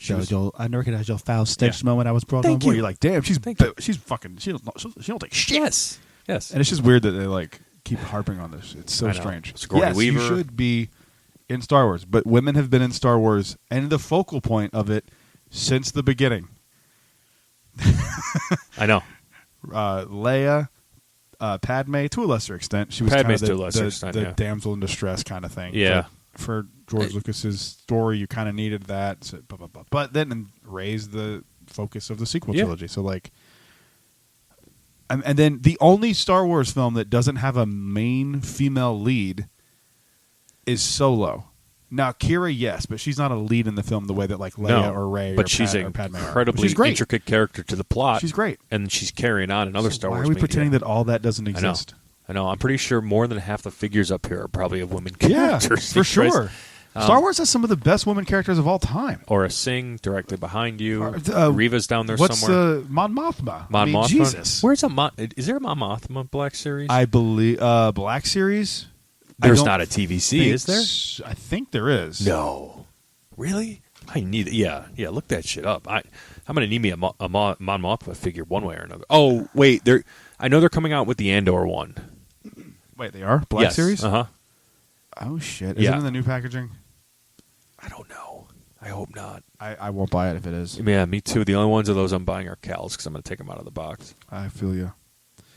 recognize your foul stage Yeah. moment I was brought Thank on board. you. You're like, damn, she's Thank you. fucking, she don't take shit. Yes. And it's just weird that they like keep harping on this. It's so I know. strange. Sigourney Yes, Weaver. you should be in Star Wars, but women have been in Star Wars and the focal point of it since the beginning. I know. Leia, Padme, to a lesser extent. She was Padme's kind of to a lesser extent, the yeah. damsel in distress kind of thing. Yeah. For George Lucas's story, you kind of needed that. So, blah, blah, blah. But then raised the focus of the sequel Yeah. trilogy. So, like, and then the only Star Wars film that doesn't have a main female lead is Solo. Now, Kira, yes, but she's not a lead in the film the way that like Leia or Rey but or she's an Padme are. incredibly She's great. intricate character to the plot. She's great. And she's carrying on in other So Star why Wars are we media. pretending that all that doesn't I know. exist? I know. I'm pretty sure more than half the figures up here are probably of women Yeah, characters. for sure. Star Wars has some of the best women characters of all time. Or a Sing directly behind you. Or, Riva's down there What's somewhere. Mon Mothma? Mon I mean, Mothma. Jesus. Where's is there a Mon Mothma Black Series? I believe Black Series. There's I don't not a TVC, think is there? I think there is. No. Really? I need it. Yeah. Look that shit up. I'm gonna need me a Mon Mothma figure one way or another. Oh wait, I know they're coming out with the Andor one. Wait, they are Black Yes. Series? Uh-huh. Oh shit! Is Yeah. it in the new packaging? I don't know. I hope not. I won't buy it if it is. Yeah, me too. The only ones of those I'm buying are Cals because I'm gonna take them out of the box. I feel you.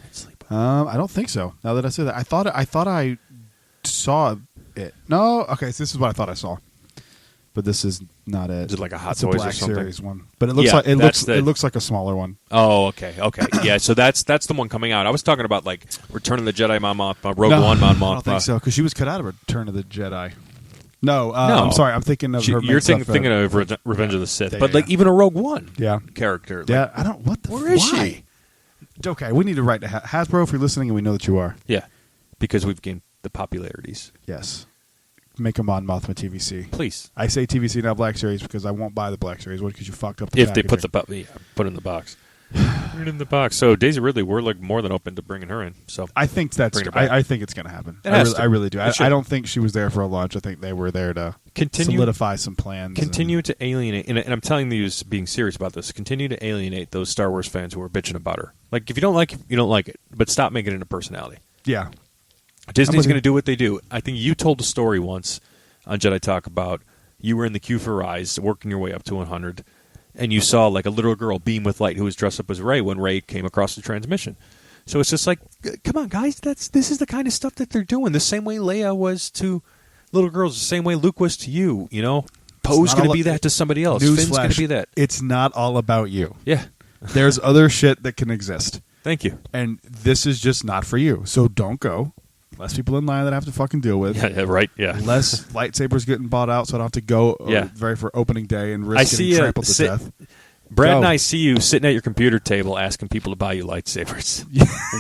And sleep. I don't think so. Now that I say that, I thought I saw it. No, okay. So this is what I thought I saw, but this is not it. Is it like a Hot it's Toys or Black something? Series one, but it looks Yeah, like it that's looks like a smaller one. Oh, okay. Yeah, so that's the one coming out. I was talking about like Return of the Jedi Mon Mothma, Rogue One Mon Mothma. I don't think so because she was cut out of Return of the Jedi. No, I'm sorry. I'm thinking of her. You're main stuff, thinking of Revenge of the Sith, yeah, but like yeah. even a Rogue One Yeah. character. Like, Yeah, I don't. What the? Where is why? she? Okay, we need to write to Hasbro if you're listening, and we know that you are. Yeah, because we've gained the popularities. Yes, make a Mon Mothma TVC. Please, I say TVC, not Black Series, because I won't buy the Black Series one because you fucked up the if they put packaging. put it in the box, put it in the box. So Daisy Ridley, we're like more than open to bringing her in. So I think that's. Bring her back. I think it's going to happen. It has to. I really do. It should. I don't think she was there for a launch. I think they were there to solidify some plans. Continue to alienate, and I'm telling you, being serious about this. Continue to alienate those Star Wars fans who are bitching about her. Like if you don't like it, you don't like it, but stop making it a personality. Yeah. Disney's going to do what they do. I think you told a story once on Jedi Talk about you were in the queue for Rise, working your way up to 100, and you saw like a little girl beam with light who was dressed up as Rey when Rey came across the transmission. So it's just like, come on, guys, this is the kind of stuff that they're doing. The same way Leia was to little girls, the same way Luke was to you. You know, Poe's going to be that to somebody else. Finn's going to be that. It's not all about you. Yeah. There's other shit that can exist. Thank you. And this is just not for you. So don't go. Less people in line that I have to fucking deal with. Yeah, right. Yeah. Less lightsabers getting bought out, so I don't have to go for opening day and risk getting trampled to death. Brad Go. and I see you sitting at your computer table asking people to buy you lightsabers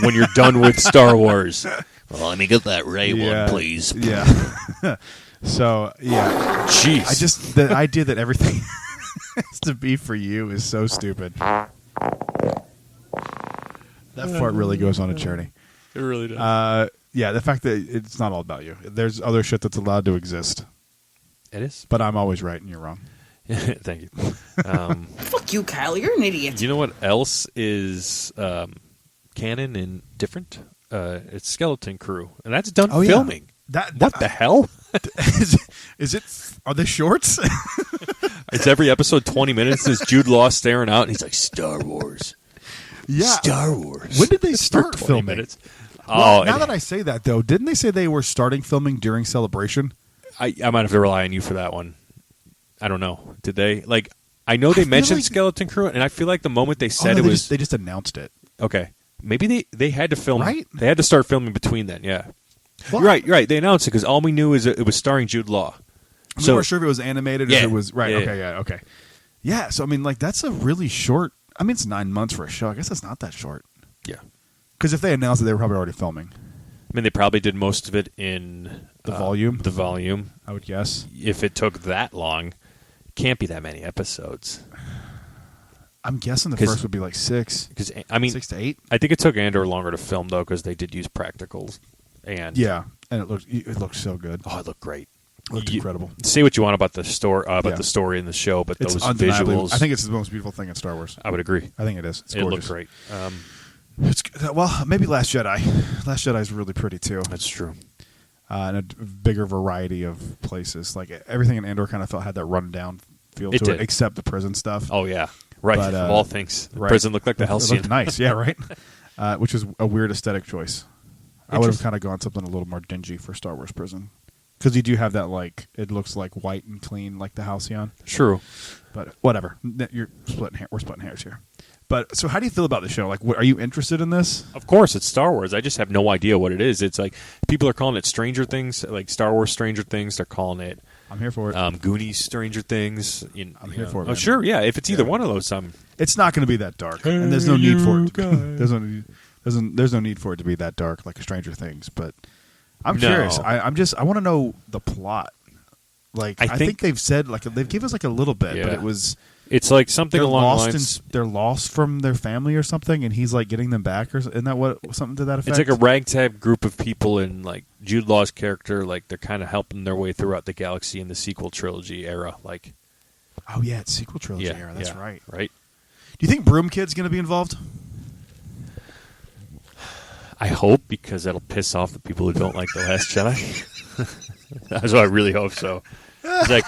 when you're done with Star Wars. Well, let me get that Rey one, please. Yeah. So, yeah. Jeez. The idea that everything has to be for you is so stupid. That fart really goes on a journey. It really does. Yeah, the fact that it's not all about you. There's other shit that's allowed to exist. It is. But I'm always right and you're wrong. Thank you. Fuck you, Kyle. You're an idiot. You know what else is canon and different? It's Skeleton Crew, and that's done filming. What the hell? Is it? Are they shorts? It's every episode 20 minutes. There's Jude Law staring out, and he's like, Star Wars. Yeah. Star Wars. When did they start For 20 filming? minutes. Well, now that I say that, though, didn't they say they were starting filming during Celebration? I might have to rely on you for that one. I don't know. Did they? Like, I know they mentioned Skeleton Crew, and I feel like the moment they said they just announced it. Okay. Maybe they had to film. Right? They had to start filming between then, yeah. Well, You're right. They announced it because all we knew is it was starring Jude Law. We weren't sure if it was animated or if it was... Right, Yeah, okay. Yeah, so, I mean, like, that's a really short... I mean, it's 9 months for a show. I guess it's not that short. Yeah. Because if they announced it, they were probably already filming. I mean, they probably did most of it in... The volume? The volume. I would guess. If it took that long, can't be that many episodes. I'm guessing the first would be like 6. Because I mean, 6 to 8. I think it took Andor longer to film though, because they did use practicals. And yeah, and it looked so good. Oh, it looked great. It looked incredible. Say what you want about the story, the story in the show, but It's those undeniably- visuals. I think it's the most beautiful thing in Star Wars. I would agree. I think it is. It's it gorgeous. looked great. Well, maybe Last Jedi. Last Jedi is really pretty too. That's true. And a bigger variety of places. Like everything in Andor kind of had that rundown feel It to did. it, except the prison stuff. Oh yeah, right. But, of all things, the right. prison looked like the It Halcyon. looked nice, yeah, right. Which is a weird aesthetic choice. I would have kind of gone something a little more dingy for Star Wars Prison, because you do have that like it looks like white and clean like the Halcyon. True, but whatever. You're splitting we're splitting hairs here. But so, how do you feel about the show? Like, are you interested in this? Of course, it's Star Wars. I just have no idea what it is. It's like people are calling it Stranger Things, like Star Wars Stranger Things. They're calling it. I'm here for it. Goonies Stranger Things. I'm here for it. Oh, Man. sure, yeah. If it's either one of those, it's not going to be that dark, and there's no need for it. There's no need for it to be that dark like Stranger Things. But I'm curious. I want to know the plot. Like I think they've said they've given us like a little bit, but it's like something along the lines. They're lost from their family or something, and he's like getting them back, or isn't that something to that effect? It's like a ragtag group of people, and like Jude Law's character, like they're kind of helping their way throughout the galaxy in the sequel trilogy era. Like, oh yeah, it's sequel trilogy era. That's right. Right. Do you think Broom Kid's going to be involved? I hope, because that'll piss off the people who don't like The Last Jedi. That's what I really hope so. It's like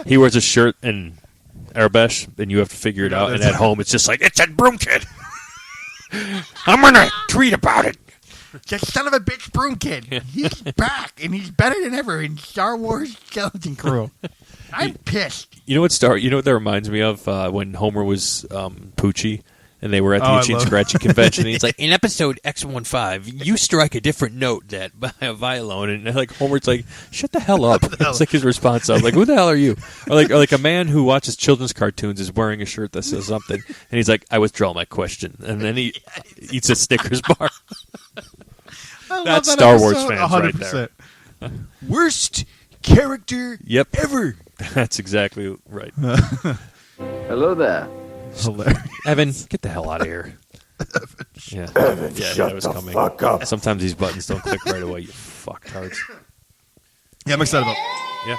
he wears a shirt in Arabesh, and you have to figure it out. And at home, it's just like, it's a Broom Kid. I'm going to tweet about it. You son of a bitch, Broom Kid. He's back, and he's better than ever in Star Wars Skeleton Crew. I'm pissed. You know what that reminds me of? When Homer was Poochie, and they were at the Itchy and Scratchy convention, and he's like, in episode X15, you strike a different note that by a violin, and like Homer's like, shut the hell up. It's like his response of like, who the hell are you? Or like a man who watches children's cartoons is wearing a shirt that says something, and he's like, I withdraw my question, and then he eats a Snickers bar. That's Star Wars fans 100%. Right there. Worst character ever. That's exactly right. Hello there. Hilarious. Evan, get the hell out of here. Yeah, Evan, yeah, shut that was the coming. fuck up. Sometimes these buttons don't click right away. You fucktards. Yeah, I'm excited about. Yeah.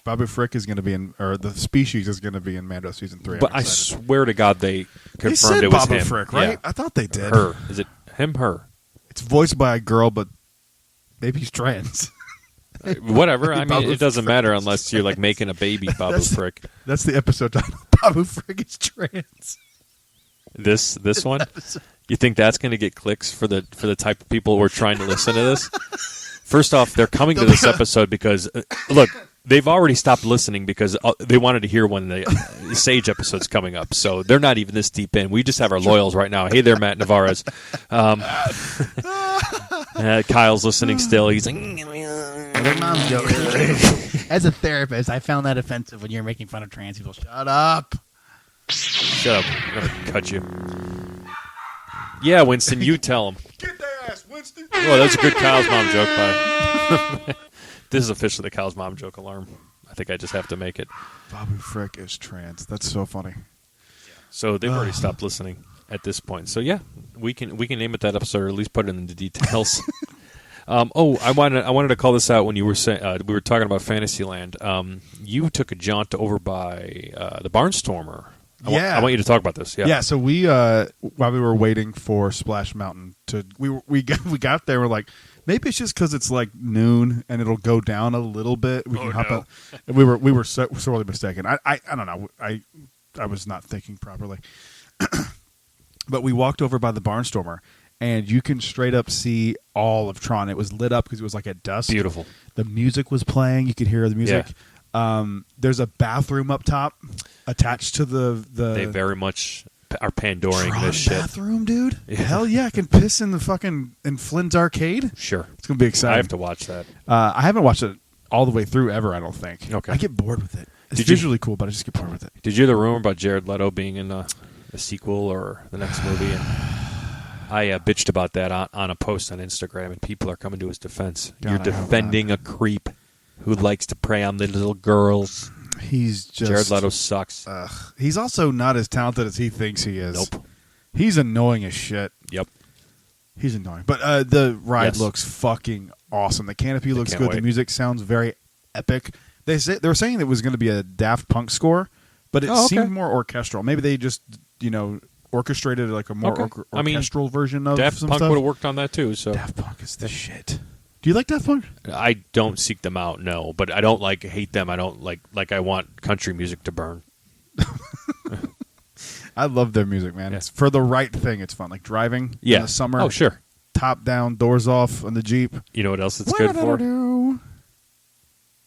Babu Frick is going to be in, or the species is going to be in Mando season 3. But I swear to God, they confirmed said it was Babu him. Frick, right? Yeah. I thought they did. Her. Is it him? Her. It's voiced by a girl, but maybe he's trans. Whatever. I mean, Babu it doesn't Frick. matter unless you're like making a baby Babu Frick. That's the episode title. Babu Frick is trans. This one. You think that's going to get clicks for the type of people who are trying to listen to this? First off, they're coming to this episode because look, they've already stopped listening because they wanted to hear when the Sage episode's coming up. So they're not even this deep in. We just have our loyals right now. Hey there, Matt Navarez. Kyle's listening still. He's like, Mom's joke. As a therapist, I found that offensive when you're making fun of trans people. Shut up. shut up. I'm going to cut you. Yeah, Winston, you tell him. Get their ass, Winston. Oh, that's a good Kyle's mom joke, by. This is officially the Kyle's mom joke alarm. I think I just have to make it. Babu Frick is trans. That's so funny. So they've already stopped listening at this point. So yeah, we can name it that episode, or at least put it in the details. I wanted to call this out when you were saying we were talking about Fantasyland. You took a jaunt over by the Barnstormer. I want you to talk about this. Yeah. So we while we were waiting for Splash Mountain we got there. We're like, maybe it's just because it's like noon and it'll go down a little bit. We can hop out. We were sorely mistaken. I don't know. I was not thinking properly. But we walked over by the Barnstormer, and you can straight up see all of Tron. It was lit up because it was like at dusk. Beautiful. The music was playing. You could hear the music. Yeah. There's a bathroom up top attached to the. They very much are pandoring Tron this shit. Bathroom, dude. Yeah. Hell yeah! I can piss in in Flynn's arcade. Sure, it's gonna be exciting. I have to watch that. I haven't watched it all the way through ever. I don't think. Okay. I get bored with it. It's visually cool, but I just get bored with it. Did you hear the rumor about Jared Leto being in a sequel or the next movie? And I bitched about that on a post on Instagram, and people are coming to his defense. God, You're defending a creep who likes to prey on the little girls. He's just Jared Leto sucks. He's also not as talented as he thinks he is. Nope. He's annoying as shit. Yep. He's annoying. But the ride looks fucking awesome. The canopy looks good. Wait. The music sounds very epic. They were saying it was going to be a Daft Punk score, but it seemed more orchestral. Maybe they just, orchestrated like a more orchestral version of Daft some Punk stuff. would have worked on that too. So Daft Punk is the shit. Do you like Daft Punk? I don't seek them out, no, but I don't hate them. I don't like I want country music to burn. I love their music, man. It's for the right thing. It's fun, like driving in the summer. Oh, sure. Top down, doors off on the Jeep. You know what else it's good for?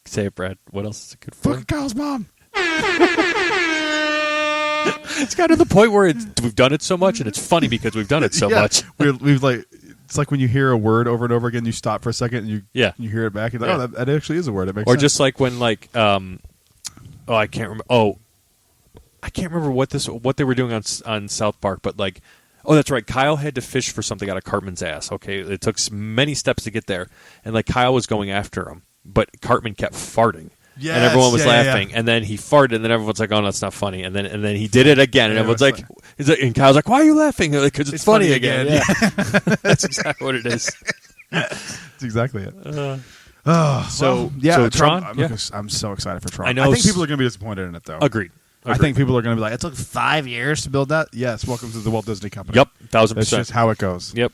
Say it, Brad. What else is it good for? Fuck Kyle's mom. It's gotten to the point where we've done it so much, and it's funny because we've done it so much. We've like, it's like when you hear a word over and over again, you stop for a second and you hear it back. You're like, oh, that actually is a word. It makes sense. Or just like when I can't remember. Oh, I can't remember what they were doing on South Park, but like, oh, that's right. Kyle had to fish for something out of Cartman's ass. Okay, it took many steps to get there, and like Kyle was going after him, but Cartman kept farting. Yes, and everyone was laughing, yeah. and then he farted, and then everyone's like, "Oh, no, that's not funny." And then he did it again, and everyone's like, and Kyle's like, "Why are you laughing?" Because it's funny again. Yeah. That's exactly what it is. That's exactly it. So Tron. I'm so excited for Tron. I know. I think people are going to be disappointed in it, though. Agreed. I think people are going to be like, "It took 5 years to build that." Yes, welcome to the Walt Disney Company. Yep, 1,000%. That's just how it goes. Yep.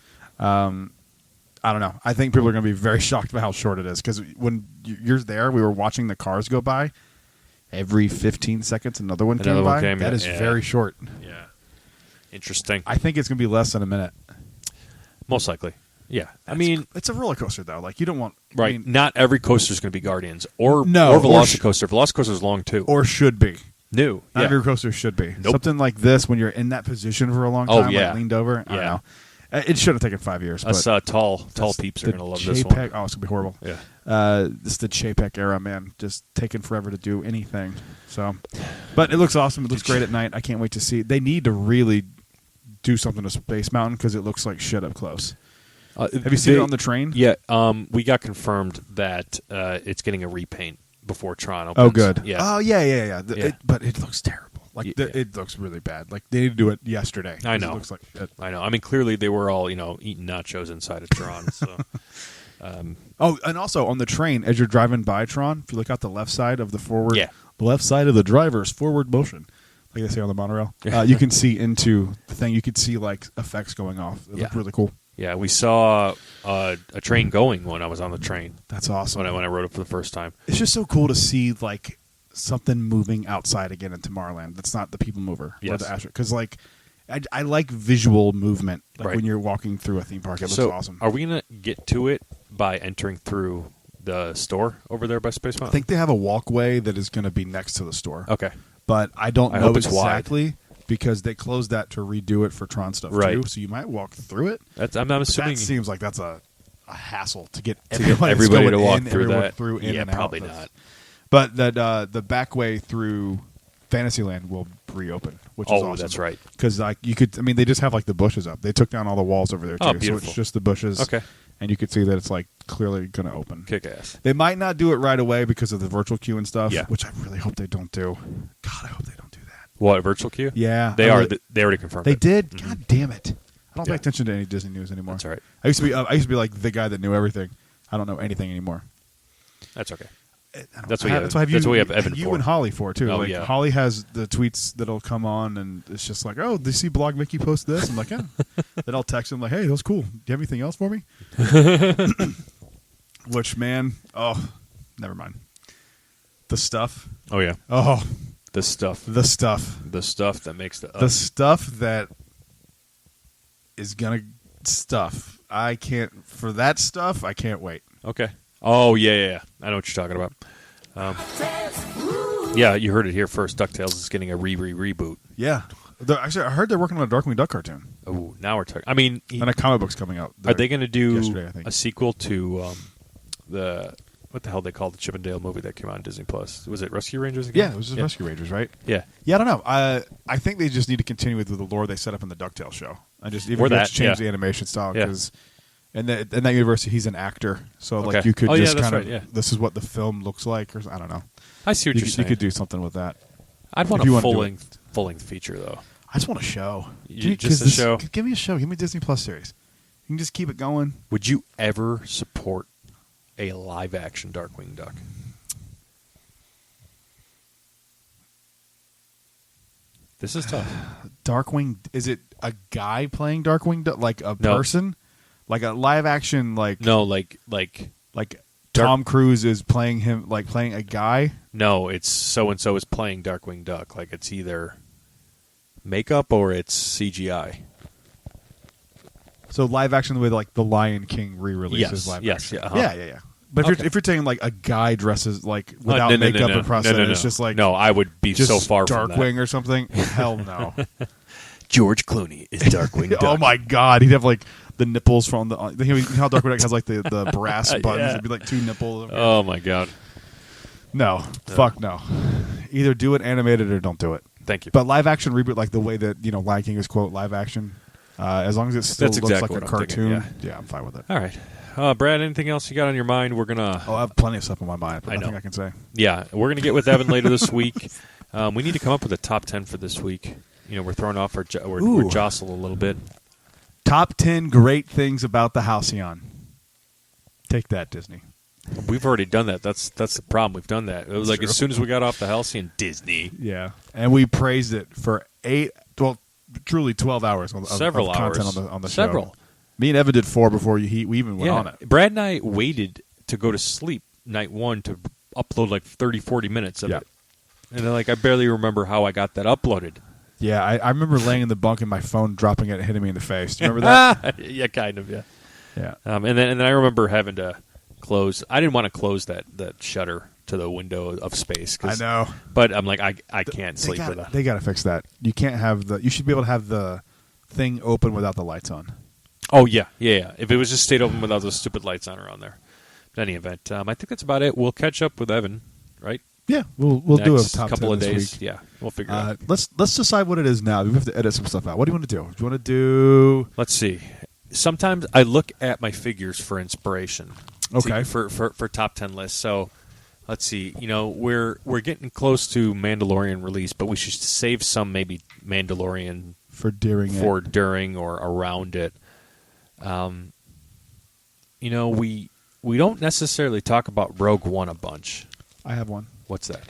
I don't know. I think people are going to be very shocked by how short it is because when you're there, we were watching the cars go by. Every 15 seconds, another one came by. That is very short. Yeah. Interesting. I think it's going to be less than a minute. Most likely. Yeah. I mean, it's a roller coaster, though. Like, you don't want... Right. I mean, not every coaster is going to be Guardians or Velocicoaster. Velocicoaster is long, too. Or should be. New. Not every coaster should be. Nope. Something like this, when you're in that position for a long time, like leaned over. I don't know. It should have taken 5 years. Us tall peeps are going to love this one. Oh, it's going to be horrible. Yeah. This is the Chapek era, man. Just taking forever to do anything. So, but it looks awesome. It looks great at night. I can't wait to see it. They need to really do something to Space Mountain because it looks like shit up close. Have you seen it on the train? Yeah. We got confirmed that it's getting a repaint before Tron opens. Oh, good. Yeah. Oh, yeah. But it looks terrible. Like it looks really bad. Like they need to do it yesterday. I know. It looks like shit. I know. I mean, clearly they were all eating nachos inside of Tron. So. And also on the train as you're driving by Tron, if you look out the left side of the forward, the left side of the driver's forward motion, like they say on the monorail, you can see into the thing. You could see like effects going off. It looked really cool. Yeah, we saw a train going when I was on the train. That's awesome. When I rode it for the first time. It's just so cool to see like something moving outside again in Tomorrowland. That's not the people mover or the astro. Because like I like visual movement. Like when you're walking through a theme park, it looks awesome. Are we gonna get to it by entering through the store over there by Space Mountain? I think they have a walkway that is going to be next to the store. Okay, but I don't know hope it's exactly. Wide. Because they closed that to redo it for Tron stuff too, so you might walk through it. I'm assuming that seems like that's a hassle to get everybody to walk through that. In and probably out. not. But that the back way through Fantasyland will reopen, which is awesome. That's right. Because like you could, they just have like the bushes up. They took down all the walls over there too, beautiful. so it's just the bushes. Okay. And you could see that it's like clearly going to open. Kick ass. They might not do it right away because of the virtual queue and stuff. Yeah. Which I really hope they don't do. God, I hope they don't do that. What, virtual queue? Yeah. They are. They already confirmed They it. did? Mm-hmm. God damn it. I don't pay attention to any Disney news anymore. That's all right. I used to be like the guy that knew everything. I don't know anything anymore. That's okay. That's what we have Evan for. and Holly for too. Oh, like yeah. Holly has the tweets that'll come on, and it's just like, oh, did you see Blog Mickey post this? I'm like, yeah. Then I'll text him like, hey, that was cool. Do you have anything else for me? Which man? Oh, never mind. The stuff. Oh yeah. Oh, the stuff. The stuff. The stuff that makes the stuff that is gonna stuff. I can't for that stuff. I can't wait. Okay. Oh yeah. I know what you're talking about. Yeah, you heard it here first. DuckTales is getting a reboot. Yeah. Actually, I heard they're working on a Darkwing Duck cartoon. Oh, now we're talking. I mean, and a comic book's coming out. Are they going to do yesterday, a sequel to what the hell they called the Chip and Dale movie that came out on Disney Plus? Was it Rescue Rangers again? Yeah, it was just Rescue Rangers, right? Yeah. Yeah, I don't know. I think they just need to continue with the lore they set up in the DuckTales show. I just even change the animation style because in that universe he's an actor, so like you could just kind of this is what the film looks like, or I don't know. I see what you're saying. You could do something with that. I'd want a full length feature though. I just want a show. Just a show. Give me a show. Give me a Disney Plus series. You can just keep it going. Would you ever support a live action Darkwing Duck? This is tough. Darkwing, is it a guy playing Darkwing Duck, like a person? Like a live action, like Tom Cruise is playing him, like playing a guy? No, it's so and so is playing Darkwing Duck. Like it's either makeup or it's CGI. So live action the way like the Lion King re-releases live action. Yeah. But if you're taking like a guy dresses like without makeup and prosthetics, it's just like I would be so far from that. Darkwing or something. Hell no. George Clooney is Darkwing Duck. Oh my God, he'd have like the nipples from the. You know how Darkwing Duck has like the brass buttons? It'd be like two nipples. Oh my God. No, fuck no. Either do it animated or don't do it. Thank you. But live action reboot, like the way that Lion King is quote live action, as long as it still looks like a cartoon. Yeah, I'm fine with it. All right. Brad, anything else you got on your mind? We're gonna. I have plenty of stuff on my mind, but nothing I can say. Yeah, we're gonna get with Evan later this week. We need to come up with a top 10 for this week. We're throwing off we're jostle a little bit. Top 10 great things about the Halcyon. Take that, Disney. We've already done that. That's the problem. We've done that. It was like as soon as we got off the Halcyon, Disney. Yeah, and we praised it for 12 hours of content on the show. Several. Me and Evan did 4 before we even went on it. Brad and I waited to go to sleep night one to upload like 30, 40 minutes of it. And then, I barely remember how I got that uploaded. Yeah, I remember laying in the bunk and my phone dropping it and hitting me in the face. Do you remember that? Yeah, kind of, yeah. Yeah. And then I remember having to close. I didn't want to close that shutter to the window of space. I know. But I'm like, I can't sleep for that. They got to fix that. You can't have you should be able to have the thing open without the lights on. Oh, yeah. If it was just stayed open without those stupid lights on around there. In any event, I think that's about it. We'll catch up with Evan, right? Yeah, we'll do a top couple 10 of this days. week. Yeah, we'll figure it out. Let's decide what it is now. We have to edit some stuff out. What do you want to do? Do you want to do? Let's see. Sometimes I look at my figures for inspiration. Okay. For top 10 lists. So let's see. We're getting close to Mandalorian release, but we should save some maybe Mandalorian for during or around it. We don't necessarily talk about Rogue One a bunch. I have one. What's that?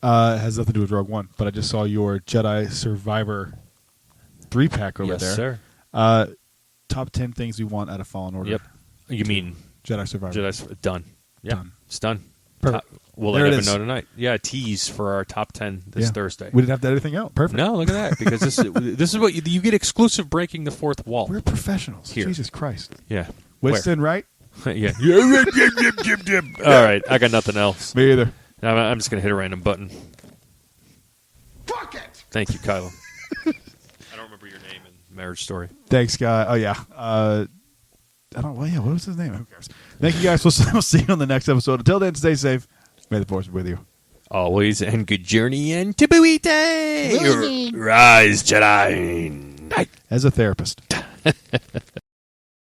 It has nothing to do with Rogue One, but I just saw your Jedi Survivor 3-pack over there. Yes, sir. Top 10 things we want out of Fallen Order. Yep. You mean Jedi Survivor? Done. Yeah, done. It's done. Perfect. We'll let everyone know tonight. Yeah, tease for our top 10 this Thursday. We didn't have to edit anything out. Perfect. No, look at that. Because this is what you get exclusive breaking the fourth wall. We're professionals. Here. Jesus Christ. Yeah. Winston, right? Yeah. All right. I got nothing else. Me either. I'm just going to hit a random button. Fuck it! Thank you, Kylo. I don't remember your name in Marriage Story. Thanks, guy. Oh, yeah. What was his name? Who cares? Thank you, guys. We'll see you on the next episode. Until then, stay safe. May the Force be with you. Always, and good journey and Tibuite! Rise, Jedi! As a therapist.